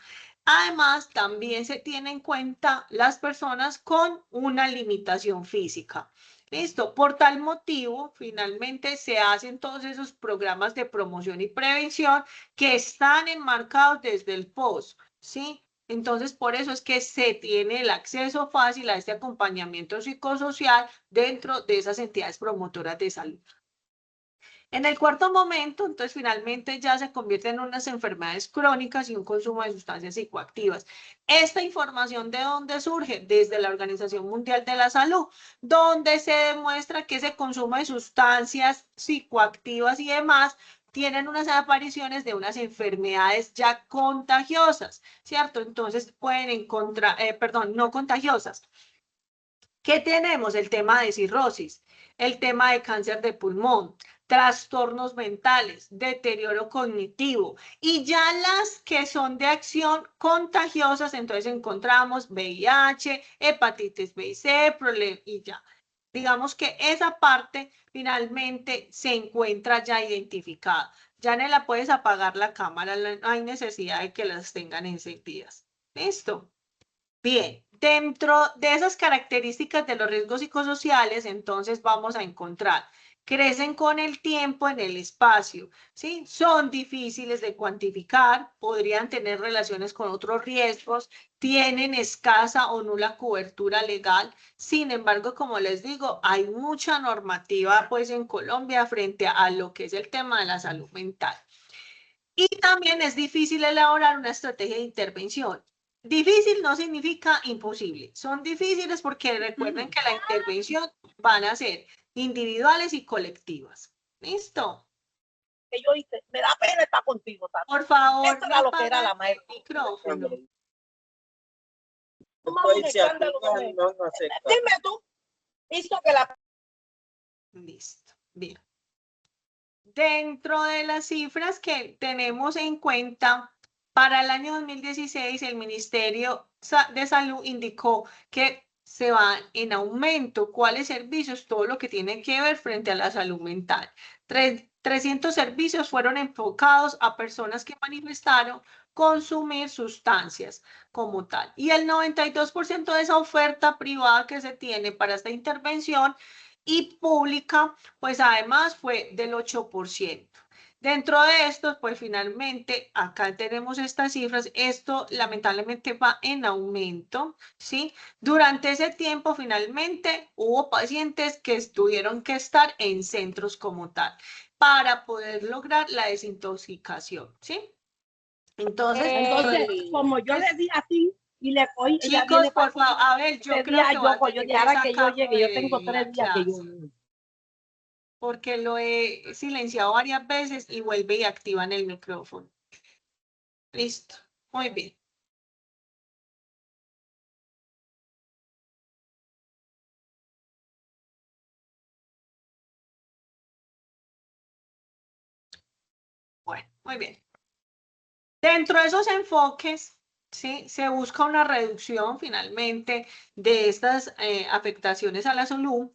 Además, también se tiene en cuenta las personas con una limitación física. Listo, por tal motivo, finalmente se hacen todos esos programas de promoción y prevención que están enmarcados desde el POS, ¿sí? Entonces, por eso es que se tiene el acceso fácil a este acompañamiento psicosocial dentro de esas entidades promotoras de salud. En el cuarto momento, entonces finalmente ya se convierte en unas enfermedades crónicas y un consumo de sustancias psicoactivas. Esta información, ¿de dónde surge? Desde la Organización Mundial de la Salud, donde se demuestra que ese consumo de sustancias psicoactivas y demás tienen unas apariciones de unas enfermedades ya contagiosas, ¿cierto? Entonces pueden encontrar, no contagiosas. ¿Qué tenemos? El tema de cirrosis, el tema de cáncer de pulmón, trastornos mentales, deterioro cognitivo y ya las que son de acción contagiosas, entonces encontramos VIH, hepatitis B y C, y ya. Digamos que esa parte finalmente se encuentra ya identificada. Ya no la puedes apagar la cámara, no hay necesidad de que las tengan encendidas. ¿Listo? Bien, dentro de esas características de los riesgos psicosociales, entonces vamos a encontrar crecen con el tiempo en el espacio, ¿sí? Son difíciles de cuantificar, podrían tener relaciones con otros riesgos, tienen escasa o nula cobertura legal. Sin embargo, como les digo, hay mucha normativa pues en Colombia frente a lo que es el tema de la salud mental. Y también es difícil elaborar una estrategia de intervención. Difícil no significa imposible. Son difíciles porque recuerden que la intervención van a ser individuales y colectivas. ¿Listo? Que yo hice, me da pena estar contigo, ¿sabes? Por favor, Esto era lo que era la apaga el maestra. micrófono. Dime tú, hizo que la... Listo. Bien. Dentro de las cifras que tenemos en cuenta, para el año 2016 el Ministerio de Salud indicó que se va en aumento. ¿Cuáles servicios? Todo lo que tiene que ver frente a la salud mental. 300 servicios fueron enfocados a personas que manifestaron consumir sustancias como tal. Y el 92% de esa oferta privada que se tiene para esta intervención y pública, pues además fue del 8%. Dentro de estos, pues finalmente, acá tenemos estas cifras, esto lamentablemente va en aumento, ¿sí? Durante ese tiempo, finalmente, hubo pacientes que tuvieron que estar en centros como tal para poder lograr la desintoxicación, ¿sí? Entonces, como yo le di así y le cogí, chicos, por favor, a ver, yo creo que voy a tener que ahora que yo sacarlo llegue, yo de tengo la 3 días que yo... clase, porque lo he silenciado varias veces y vuelve y activan el micrófono. Listo, muy bien. Bueno, muy bien. Dentro de esos enfoques, ¿sí? Se busca una reducción finalmente de estas afectaciones a la salud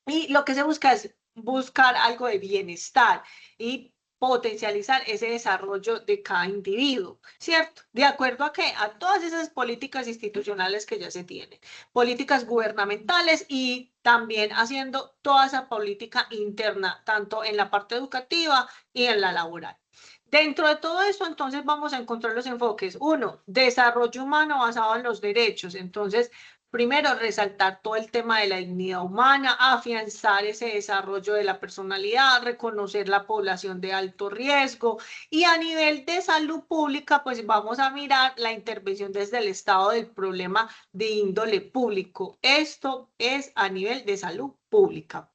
y lo que se busca es buscar algo de bienestar y potencializar ese desarrollo de cada individuo, ¿cierto? De acuerdo a qué? A todas esas políticas institucionales que ya se tienen, políticas gubernamentales y también haciendo toda esa política interna, tanto en la parte educativa y en la laboral. Dentro de todo esto, entonces, vamos a encontrar los enfoques. Uno, desarrollo humano basado en los derechos. Entonces, primero, resaltar todo el tema de la dignidad humana, afianzar ese desarrollo de la personalidad, reconocer la población de alto riesgo y a nivel de salud pública, pues vamos a mirar la intervención desde el estado del problema de índole público. Esto es a nivel de salud pública.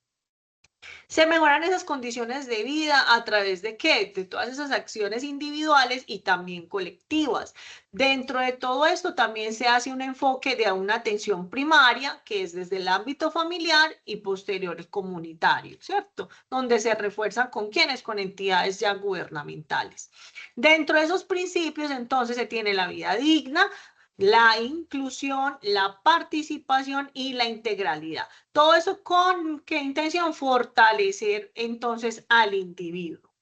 Se mejoran esas condiciones de vida a través de ¿qué? De todas esas acciones individuales y también colectivas. Dentro de todo esto también se hace un enfoque de una atención primaria, que es desde el ámbito familiar y posterior comunitario, ¿cierto? Donde se refuerzan con quiénes, con entidades ya gubernamentales. Dentro de esos principios, entonces, se tiene la vida digna, la inclusión, la participación y la integralidad. Todo eso con qué intención? Fortalecer entonces al individuo.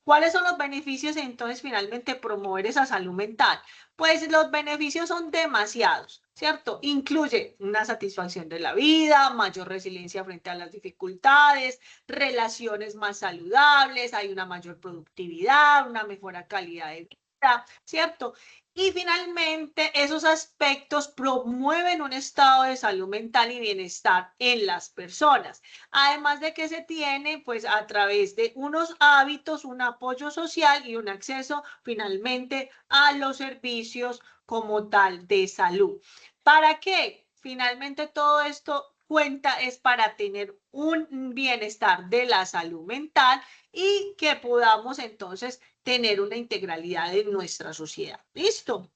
¿Cuáles son los beneficios entonces finalmente promover esa salud mental? Pues los beneficios son demasiados, ¿cierto? Incluye una satisfacción de la vida, mayor resiliencia frente a las dificultades, relaciones más saludables, hay una mayor productividad, una mejor calidad de vida, ¿cierto? Y finalmente, esos aspectos promueven un estado de salud mental y bienestar en las personas. Además de que se tiene, pues a través de unos hábitos, un apoyo social y un acceso finalmente a los servicios como tal de salud. ¿Para qué? Finalmente todo esto cuenta es para tener un bienestar de la salud mental y que podamos entonces tener una integralidad de nuestra sociedad. ¿Listo?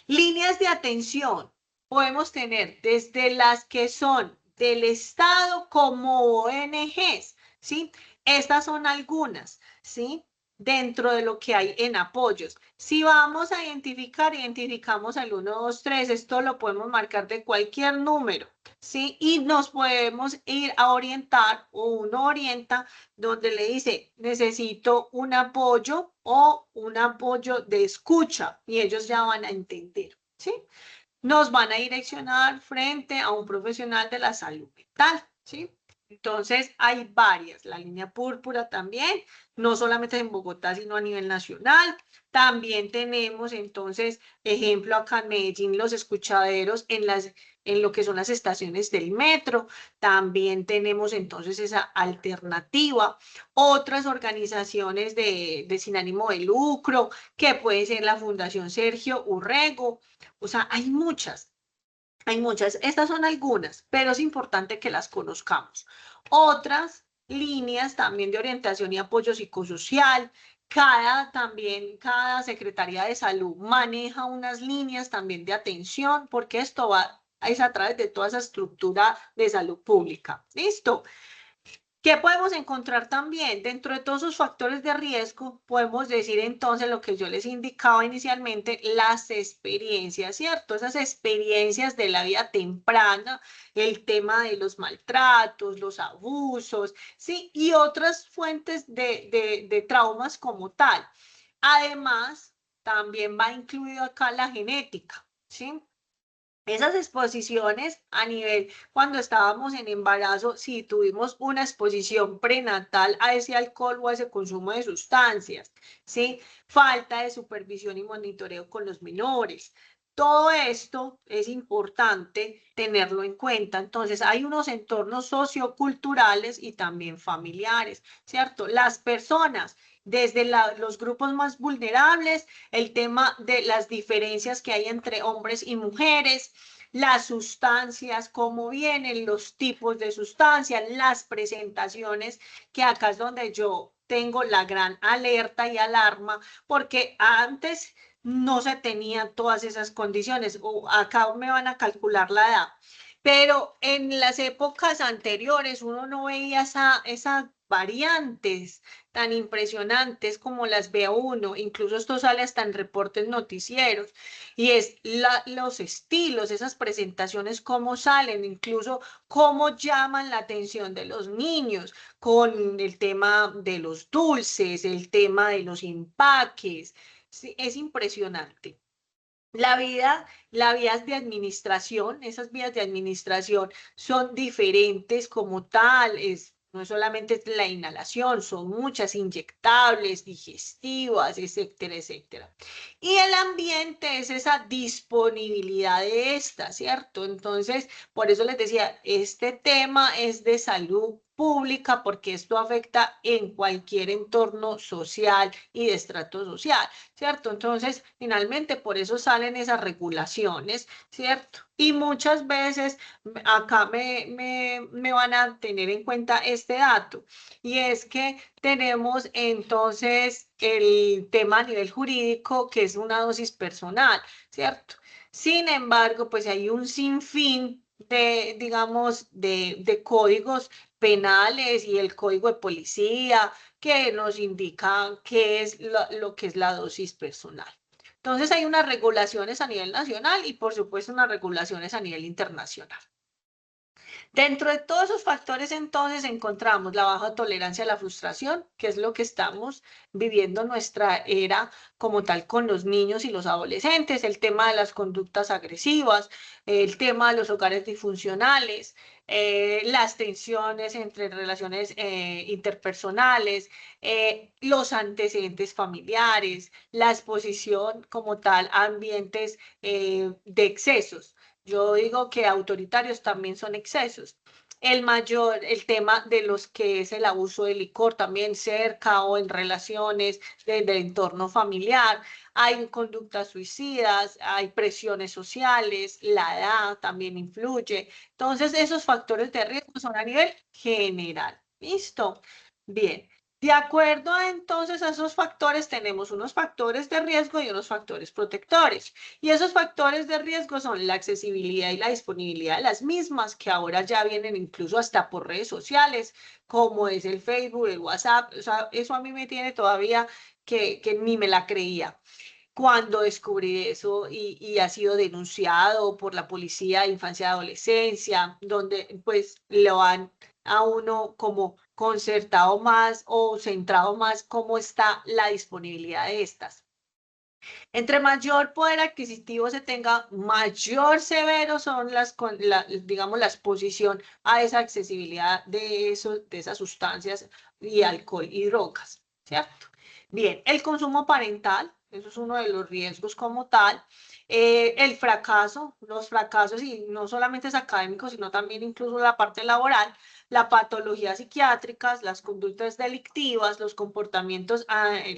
Líneas de atención podemos tener desde las que son del Estado como ONGs, ¿sí? Estas son algunas, ¿sí? Dentro de lo que hay en apoyos. Si vamos a identificar, identificamos el 1, 2, 3, esto lo podemos marcar de cualquier número, ¿sí? Y nos podemos ir a orientar o uno orienta donde le dice, necesito un apoyo o un apoyo de escucha y ellos ya van a entender, ¿sí? Nos van a direccionar frente a un profesional de la salud mental, ¿sí? Entonces, hay varias, la línea púrpura también, no solamente en Bogotá, sino a nivel nacional. También tenemos, entonces, ejemplo acá en Medellín, los escuchaderos en lo que son las estaciones del metro. También tenemos, entonces, esa alternativa. Otras organizaciones de sin ánimo de lucro, que puede ser la Fundación Sergio Urrego. O sea, hay muchas. Hay muchas, estas son algunas, pero es importante que las conozcamos. Otras líneas también de orientación y apoyo psicosocial, cada Secretaría de Salud maneja unas líneas también de atención, porque esto es a través de toda esa estructura de salud pública. ¿Listo? ¿Qué podemos encontrar también? Dentro de todos esos factores de riesgo, podemos decir entonces lo que yo les indicaba inicialmente, las experiencias, ¿cierto? Esas experiencias de la vida temprana, el tema de los maltratos, los abusos, ¿sí? Y otras fuentes de traumas como tal. Además, también va incluido acá la genética, ¿sí? Esas exposiciones a nivel, cuando estábamos en embarazo, si tuvimos una exposición prenatal a ese alcohol o a ese consumo de sustancias, ¿sí? Falta de supervisión y monitoreo con los menores. Todo esto es importante tenerlo en cuenta. Entonces, hay unos entornos socioculturales y también familiares, ¿cierto? Las personas, desde los grupos más vulnerables, el tema de las diferencias que hay entre hombres y mujeres, las sustancias, cómo vienen los tipos de sustancias, las presentaciones, que acá es donde yo tengo la gran alerta y alarma, porque antes no se tenían todas esas condiciones, o acá me van a calcular la edad, pero en las épocas anteriores uno no veía esas variantes tan impresionantes como las ve uno, incluso esto sale hasta en reportes noticieros, y es los estilos, esas presentaciones, cómo salen, incluso cómo llaman la atención de los niños, con el tema de los dulces, el tema de los empaques, sí, es impresionante. Las vías de administración, esas vías de administración son diferentes como tal, no es solamente la inhalación, son muchas inyectables, digestivas, etcétera, etcétera. Y el ambiente es esa disponibilidad de esta, ¿cierto? Entonces, por eso les decía, este tema es de salud pública porque esto afecta en cualquier entorno social y de estrato social, ¿cierto? Entonces, finalmente, por eso salen esas regulaciones, ¿cierto? Y muchas veces acá me van a tener en cuenta este dato, y es que tenemos entonces el tema a nivel jurídico, que es una dosis personal, ¿cierto? Sin embargo, pues hay un sinfín de, digamos, de códigos penales y el código de policía que nos indica qué es lo que es la dosis personal. Entonces hay unas regulaciones a nivel nacional y por supuesto unas regulaciones a nivel internacional. Dentro de todos esos factores, entonces, encontramos la baja tolerancia a la frustración, que es lo que estamos viviendo en nuestra era como tal con los niños y los adolescentes, el tema de las conductas agresivas, el tema de los hogares disfuncionales, las tensiones entre relaciones interpersonales, los antecedentes familiares, la exposición como tal a ambientes de excesos. Yo digo que autoritarios también son excesos. El tema de los que es el abuso de licor también cerca o en relaciones del entorno familiar. Hay conductas suicidas, hay presiones sociales, la edad también influye. Entonces, esos factores de riesgo son a nivel general. ¿Listo? Bien. De acuerdo entonces a esos factores, tenemos unos factores de riesgo y unos factores protectores. Y esos factores de riesgo son la accesibilidad y la disponibilidad de las mismas, que ahora ya vienen incluso hasta por redes sociales, como es el Facebook, el WhatsApp. O sea, eso a mí me tiene todavía que ni me la creía cuando descubrí eso, y ha sido denunciado por la policía de infancia y adolescencia, donde pues lo han a uno como concertado más o centrado más cómo está la disponibilidad de estas. Entre mayor poder adquisitivo se tenga, mayor severo son digamos, la exposición a esa accesibilidad de esas sustancias y alcohol y drogas, ¿cierto? Bien, el consumo parental, eso es uno de los riesgos como tal. El fracaso, los fracasos, y no solamente es académico, sino también incluso la parte laboral, la patología psiquiátricas, las conductas delictivas, los comportamientos,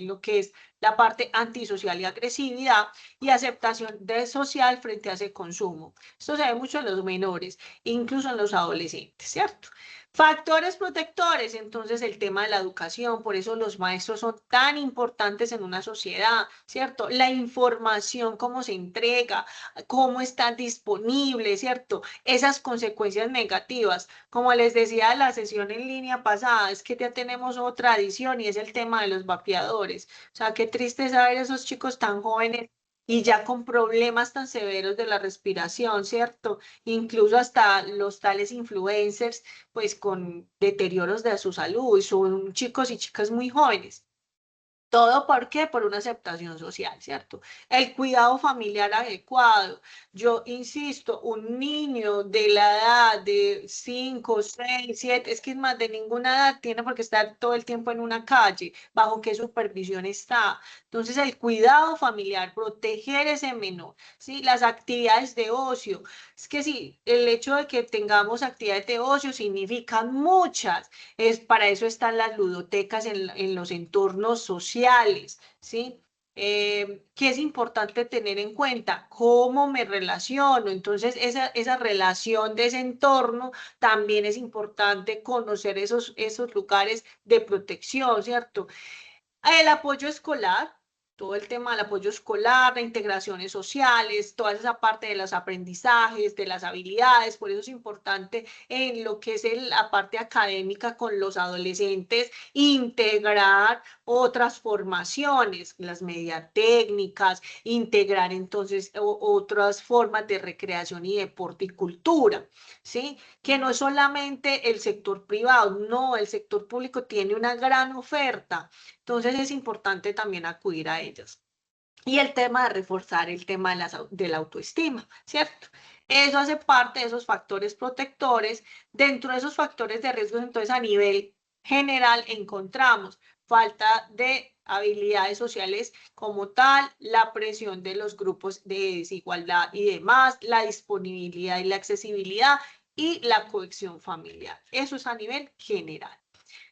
lo que es la parte antisocial y agresividad y aceptación de social frente a ese consumo. Esto se ve mucho en los menores, incluso en los adolescentes, ¿cierto? Factores protectores, entonces el tema de la educación, por eso los maestros son tan importantes en una sociedad, ¿cierto? La información, cómo se entrega, cómo está disponible, ¿cierto? Esas consecuencias negativas, como les decía en la sesión en línea pasada, es que ya tenemos otra adición y es el tema de los vapeadores. O sea, qué triste saber esos chicos tan jóvenes y ya con problemas tan severos de la respiración, ¿cierto? Incluso hasta los tales influencers, pues con deterioros de su salud, y son chicos y chicas muy jóvenes. ¿Todo por qué? Por una aceptación social, ¿cierto? El cuidado familiar adecuado. Yo insisto, un niño de la edad de 5, 6, 7, es que es más de ninguna edad tiene por qué estar todo el tiempo en una calle, bajo qué supervisión está. Entonces, el cuidado familiar, proteger ese menor, ¿sí? Las actividades de ocio. Es que sí, el hecho de que tengamos actividades de ocio significan muchas. Para eso están las ludotecas en los entornos sociales, ¿sí? ¿Qué es importante tener en cuenta? ¿Cómo me relaciono? Entonces, esa relación de ese entorno también es importante conocer esos lugares de protección, ¿cierto? El apoyo escolar, todo el tema del apoyo escolar, de integraciones sociales, toda esa parte de los aprendizajes, de las habilidades, por eso es importante en lo que es la parte académica con los adolescentes, integrar otras formaciones, las mediatécnicas, integrar entonces otras formas de recreación y deporte y cultura, ¿sí? Que no es solamente el sector privado, no, el sector público tiene una gran oferta. Entonces es importante también acudir a ellas. Y el tema de reforzar el tema de la autoestima, ¿cierto? Eso hace parte de esos factores protectores. Dentro de esos factores de riesgo, entonces a nivel general encontramos falta de habilidades sociales como tal, la presión de los grupos de desigualdad y demás, la disponibilidad y la accesibilidad y la cohesión familiar. Eso es a nivel general.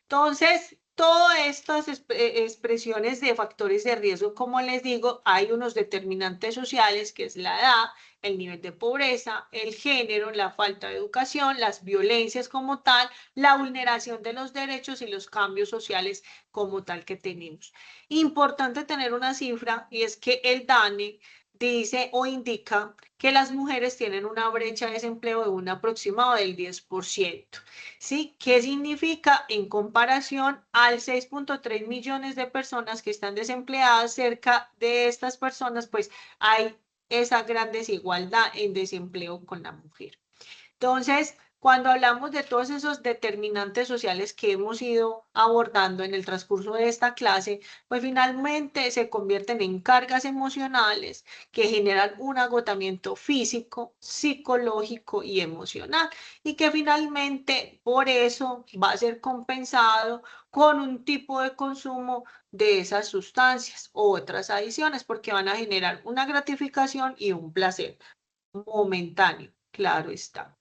Entonces, todas estas expresiones de factores de riesgo, como les digo, hay unos determinantes sociales, que es la edad, el nivel de pobreza, el género, la falta de educación, las violencias como tal, la vulneración de los derechos y los cambios sociales como tal que tenemos. Importante tener una cifra, y es que el DANE dice o indica que las mujeres tienen una brecha de desempleo de un aproximado del 10%. ¿Sí? ¿Qué significa en comparación al 6.3 millones de personas que están desempleadas? Cerca de estas personas, pues hay esa gran desigualdad en desempleo con la mujer. Entonces, cuando hablamos de todos esos determinantes sociales que hemos ido abordando en el transcurso de esta clase, pues finalmente se convierten en cargas emocionales que generan un agotamiento físico, psicológico y emocional, y que finalmente por eso va a ser compensado con un tipo de consumo de esas sustancias u otras adiciones, porque van a generar una gratificación y un placer momentáneo, claro está.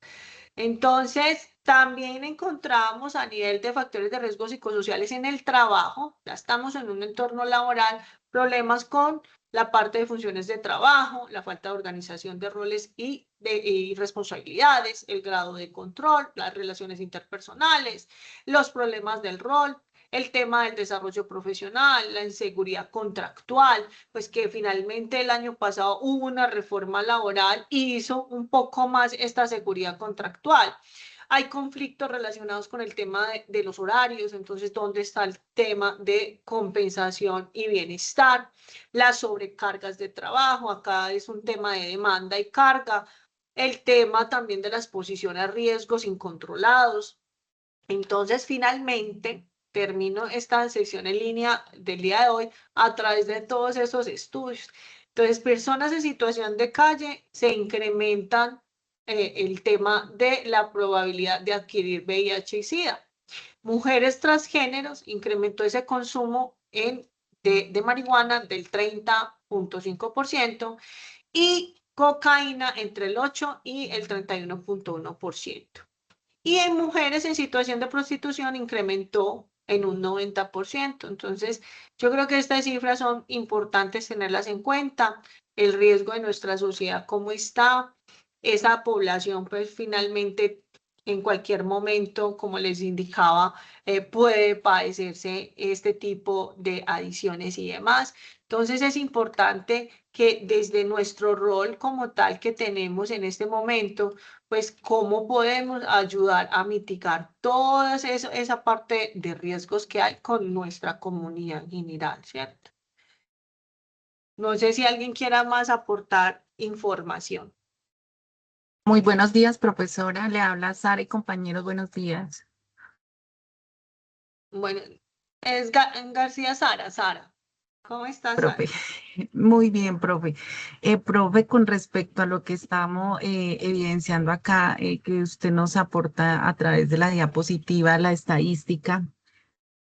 Entonces, también encontramos a nivel de factores de riesgo psicosociales en el trabajo, ya estamos en un entorno laboral, problemas con la parte de funciones de trabajo, la falta de organización de roles y responsabilidades, el grado de control, las relaciones interpersonales, los problemas del rol, el tema del desarrollo profesional, la inseguridad contractual, pues que finalmente el año pasado hubo una reforma laboral y hizo un poco más esta seguridad contractual. Hay conflictos relacionados con el tema de los horarios, entonces, ¿dónde está el tema de compensación y bienestar? Las sobrecargas de trabajo, acá es un tema de demanda y carga. El tema también de la exposición a riesgos incontrolados. Entonces, finalmente, termino esta sesión en línea del día de hoy a través de todos esos estudios. Entonces, personas en situación de calle se incrementan el tema de la probabilidad de adquirir VIH y SIDA. Mujeres transgéneros incrementó ese consumo de marihuana del 30.5% y cocaína entre el 8 y el 31.1%. Y en mujeres en situación de prostitución incrementó en un 90%. Entonces, yo creo que estas cifras son importantes tenerlas en cuenta. El riesgo de nuestra sociedad, cómo está, esa población, pues finalmente en cualquier momento, como les indicaba, puede padecerse este tipo de adicciones y demás. Entonces, es importante que desde nuestro rol como tal que tenemos en este momento, pues cómo podemos ayudar a mitigar toda esa parte de riesgos que hay con nuestra comunidad en general, ¿cierto? No sé si alguien quiera más aportar información. Muy buenos días, profesora. Le habla Sara y compañeros, buenos días. Bueno, es García Sara. ¿Cómo estás, Sara? Profe, muy bien, profe. Profe, con respecto a lo que estamos evidenciando acá, que usted nos aporta a través de la diapositiva, la estadística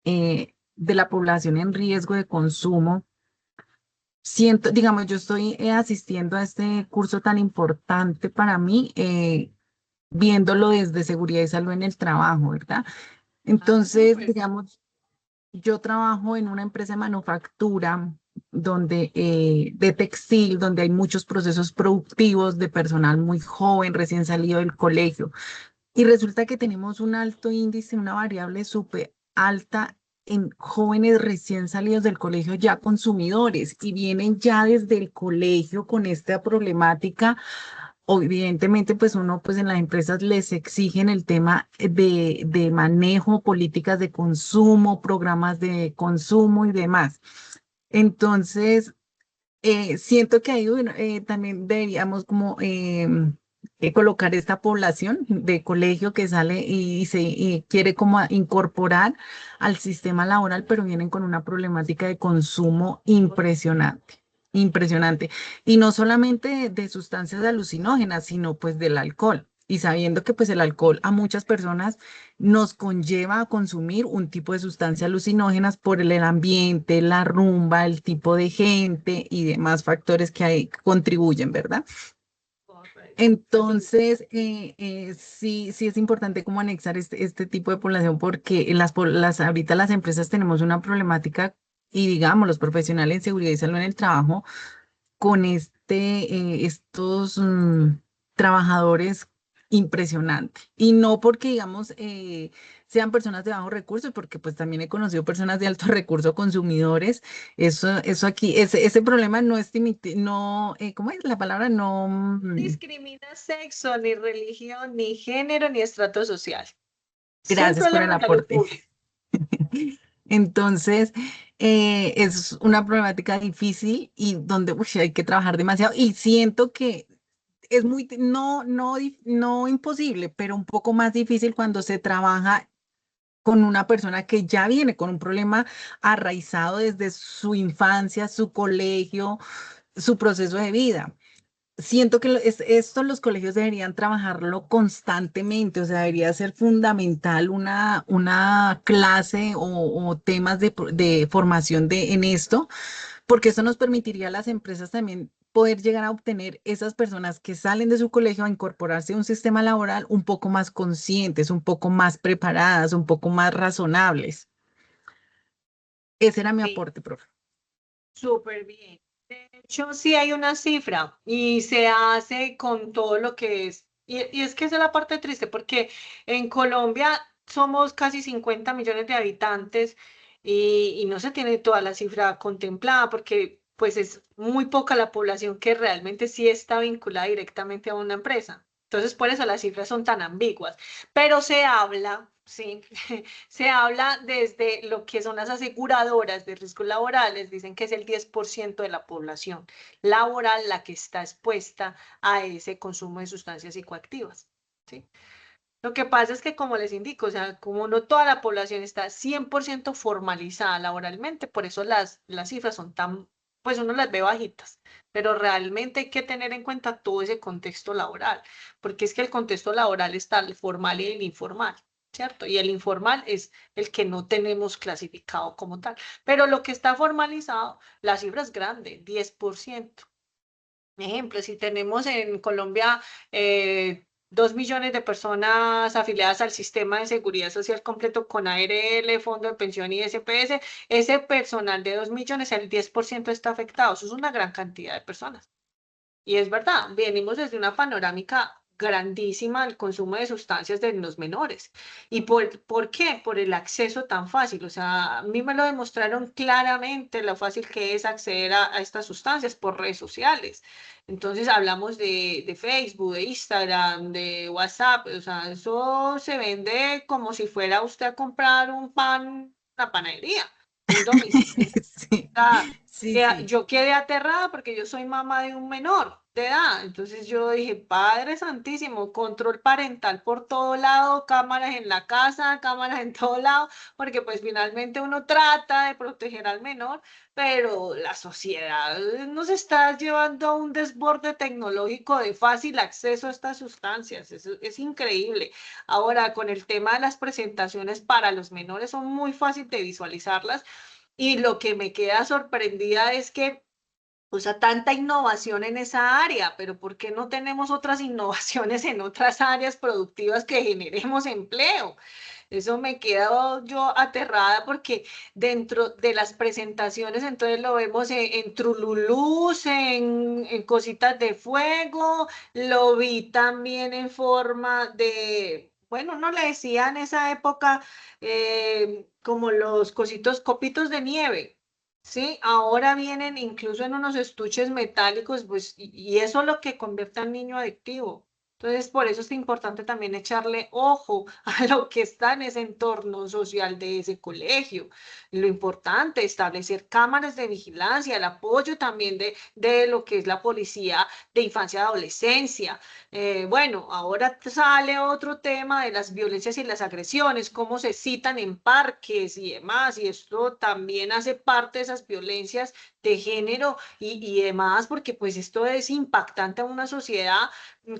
de la población en riesgo de consumo, siento, digamos, yo estoy asistiendo a este curso tan importante para mí, viéndolo desde seguridad y salud en el trabajo, ¿verdad? Entonces, súper. digamos, yo trabajo en una empresa de manufactura donde, de textil, donde hay muchos procesos productivos de personal muy joven, recién salido del colegio. Y resulta que tenemos un alto índice, una variable súper alta en jóvenes recién salidos del colegio ya consumidores y vienen ya desde el colegio con esta problemática. Evidentemente, pues uno pues en las empresas les exigen el tema de manejo, políticas de consumo, programas de consumo y demás. Entonces, siento que ahí bueno, también deberíamos como colocar esta población de colegio que sale y quiere como incorporar al sistema laboral, pero vienen con una problemática de consumo impresionante. Impresionante. Y no solamente de sustancias alucinógenas, sino pues del alcohol. Y sabiendo que pues el alcohol a muchas personas nos conlleva a consumir un tipo de sustancias alucinógenas por el ambiente, la rumba, el tipo de gente y demás factores que hay, que contribuyen, ¿verdad? Entonces, sí es importante como anexar este tipo de población porque ahorita las empresas tenemos una problemática y digamos los profesionales en seguridad y salud en el trabajo con estos trabajadores impresionantes. Y no porque, digamos, sean personas de bajos recursos, porque pues también he conocido personas de alto recurso consumidores. Eso aquí, ese problema no es, no, ¿cómo es la palabra? No. Discrimina sexo, ni religión, ni género, ni estrato social. Es un Gracias por el problema de salud aporte. pública. Entonces, es una problemática difícil y donde hay que trabajar demasiado. Y siento que es muy, no imposible, pero un poco más difícil cuando se trabaja con una persona que ya viene con un problema arraizado desde su infancia, su colegio, su proceso de vida. Siento que esto los colegios deberían trabajarlo constantemente, o sea, debería ser fundamental una clase o temas de formación en esto, porque eso nos permitiría a las empresas también poder llegar a obtener esas personas que salen de su colegio a incorporarse a un sistema laboral un poco más conscientes, un poco más preparadas, un poco más razonables. Ese era mi Sí, aporte, profe. súper bien. De hecho, sí hay una cifra y se hace con todo lo que es. Y es que esa es la parte triste, porque en Colombia somos casi 50 millones de habitantes y no se tiene toda la cifra contemplada, porque pues es muy poca la población que realmente sí está vinculada directamente a una empresa. Entonces, por eso las cifras son tan ambiguas. Pero se habla, sí, se habla desde lo que son las aseguradoras de riesgos laborales, dicen que es el 10% de la población laboral la que está expuesta a ese consumo de sustancias psicoactivas, ¿sí? Lo que pasa es que, como les indico, o sea, como no toda la población está 100% formalizada laboralmente, por eso las cifras son tan, pues uno las ve bajitas, pero realmente hay que tener en cuenta todo ese contexto laboral, porque es que el contexto laboral está el formal y el informal, ¿cierto? Y el informal es el que no tenemos clasificado como tal, pero lo que está formalizado, la cifra es grande, 10%. Ejemplo, si tenemos en Colombia 2 millones de personas afiliadas al sistema de seguridad social completo con ARL, Fondo de Pensión y SPS, ese personal de 2 millones, el 10% está afectado. Eso es una gran cantidad de personas. Y es verdad, venimos desde una panorámica grandísima del consumo de sustancias de los menores. ¿Y por qué? Por el acceso tan fácil. O sea, a mí me lo demostraron claramente lo fácil que es acceder a estas sustancias por redes sociales. Entonces hablamos de Facebook, de Instagram, de WhatsApp. O sea, eso se vende como si fuera usted a comprar un pan en la panadería, un domicilio. Sí, Sea, sí, sí. yo quedé aterrada porque yo soy mamá de un menor de edad. Entonces yo dije, Padre Santísimo, control parental por todo lado, cámaras en la casa, cámaras en todo lado, porque pues finalmente uno trata de proteger al menor, pero la sociedad nos está llevando a un desborde tecnológico de fácil acceso a estas sustancias. Es increíble. Ahora, con el tema de las presentaciones para los menores, son muy fáciles de visualizarlas. Y lo que me queda sorprendida es que usa tanta innovación en esa área, pero ¿por qué no tenemos otras innovaciones en otras áreas productivas que generemos empleo? Eso me quedo yo aterrada porque dentro de las presentaciones, entonces lo vemos en trululús, en cositas de fuego, lo vi también en forma de, bueno, no le decía en esa época como los cositos, copitos de nieve. Sí, ahora vienen incluso en unos estuches metálicos, pues, y eso es lo que convierte al niño adictivo. Entonces, por eso es importante también echarle ojo a lo que está en ese entorno social de ese colegio. Lo importante, establecer cámaras de vigilancia, el apoyo también de lo que es la policía de infancia y adolescencia. Bueno, ahora sale otro tema de las violencias y las agresiones, cómo se citan en parques y demás, y esto también hace parte de esas violencias de género y demás, porque pues esto es impactante a una sociedad,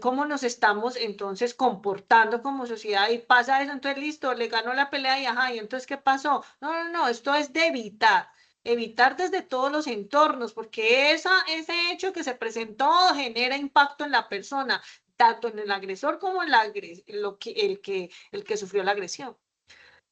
cómo nos estamos entonces comportando como sociedad y pasa eso, entonces listo, le ganó la pelea y ajá, y entonces ¿qué pasó? No, no, no, esto es de evitar desde todos los entornos, porque ese hecho que se presentó genera impacto en la persona, tanto en el agresor como en el que sufrió la agresión.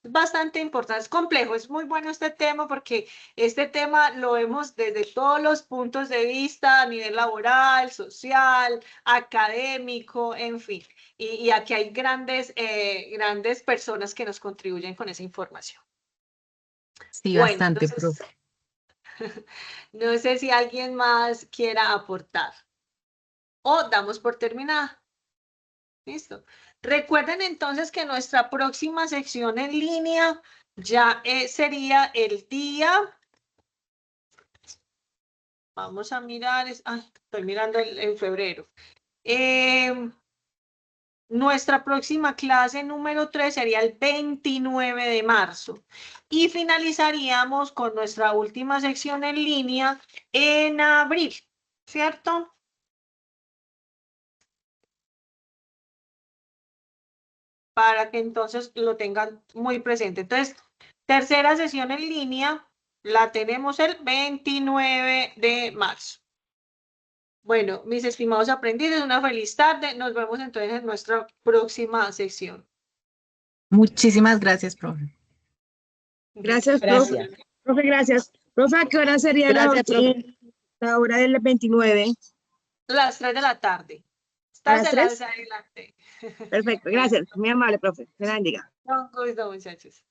Es bastante importante, es complejo, es muy bueno este tema porque este tema lo vemos desde todos los puntos de vista, a nivel laboral, social, académico, en fin. Y aquí hay grandes personas que nos contribuyen con esa información. Sí, Bueno, bastante, entonces, profe. no sé si alguien más quiera aportar o damos por terminada. Listo. Recuerden entonces que nuestra próxima sección en línea ya sería el día. Vamos a mirar, estoy mirando en febrero. Nuestra próxima clase número 3 sería el 29 de marzo y finalizaríamos con nuestra última sección en línea en abril, ¿cierto? Para que entonces lo tengan muy presente. Entonces, tercera sesión en línea la tenemos el 29 de marzo. Bueno, mis estimados aprendices, una feliz tarde. Nos vemos entonces en nuestra próxima sección. Muchísimas gracias, profe. Gracias, profe. Gracias. Profe, gracias. Profe, ¿a qué hora sería Gracias, profe. la hora del 29? Las 3 de la tarde. ¿A Estás las de la 3? adelante. Perfecto, gracias. Muy amable, profe. Que la bendiga. Con gusto, muchachos.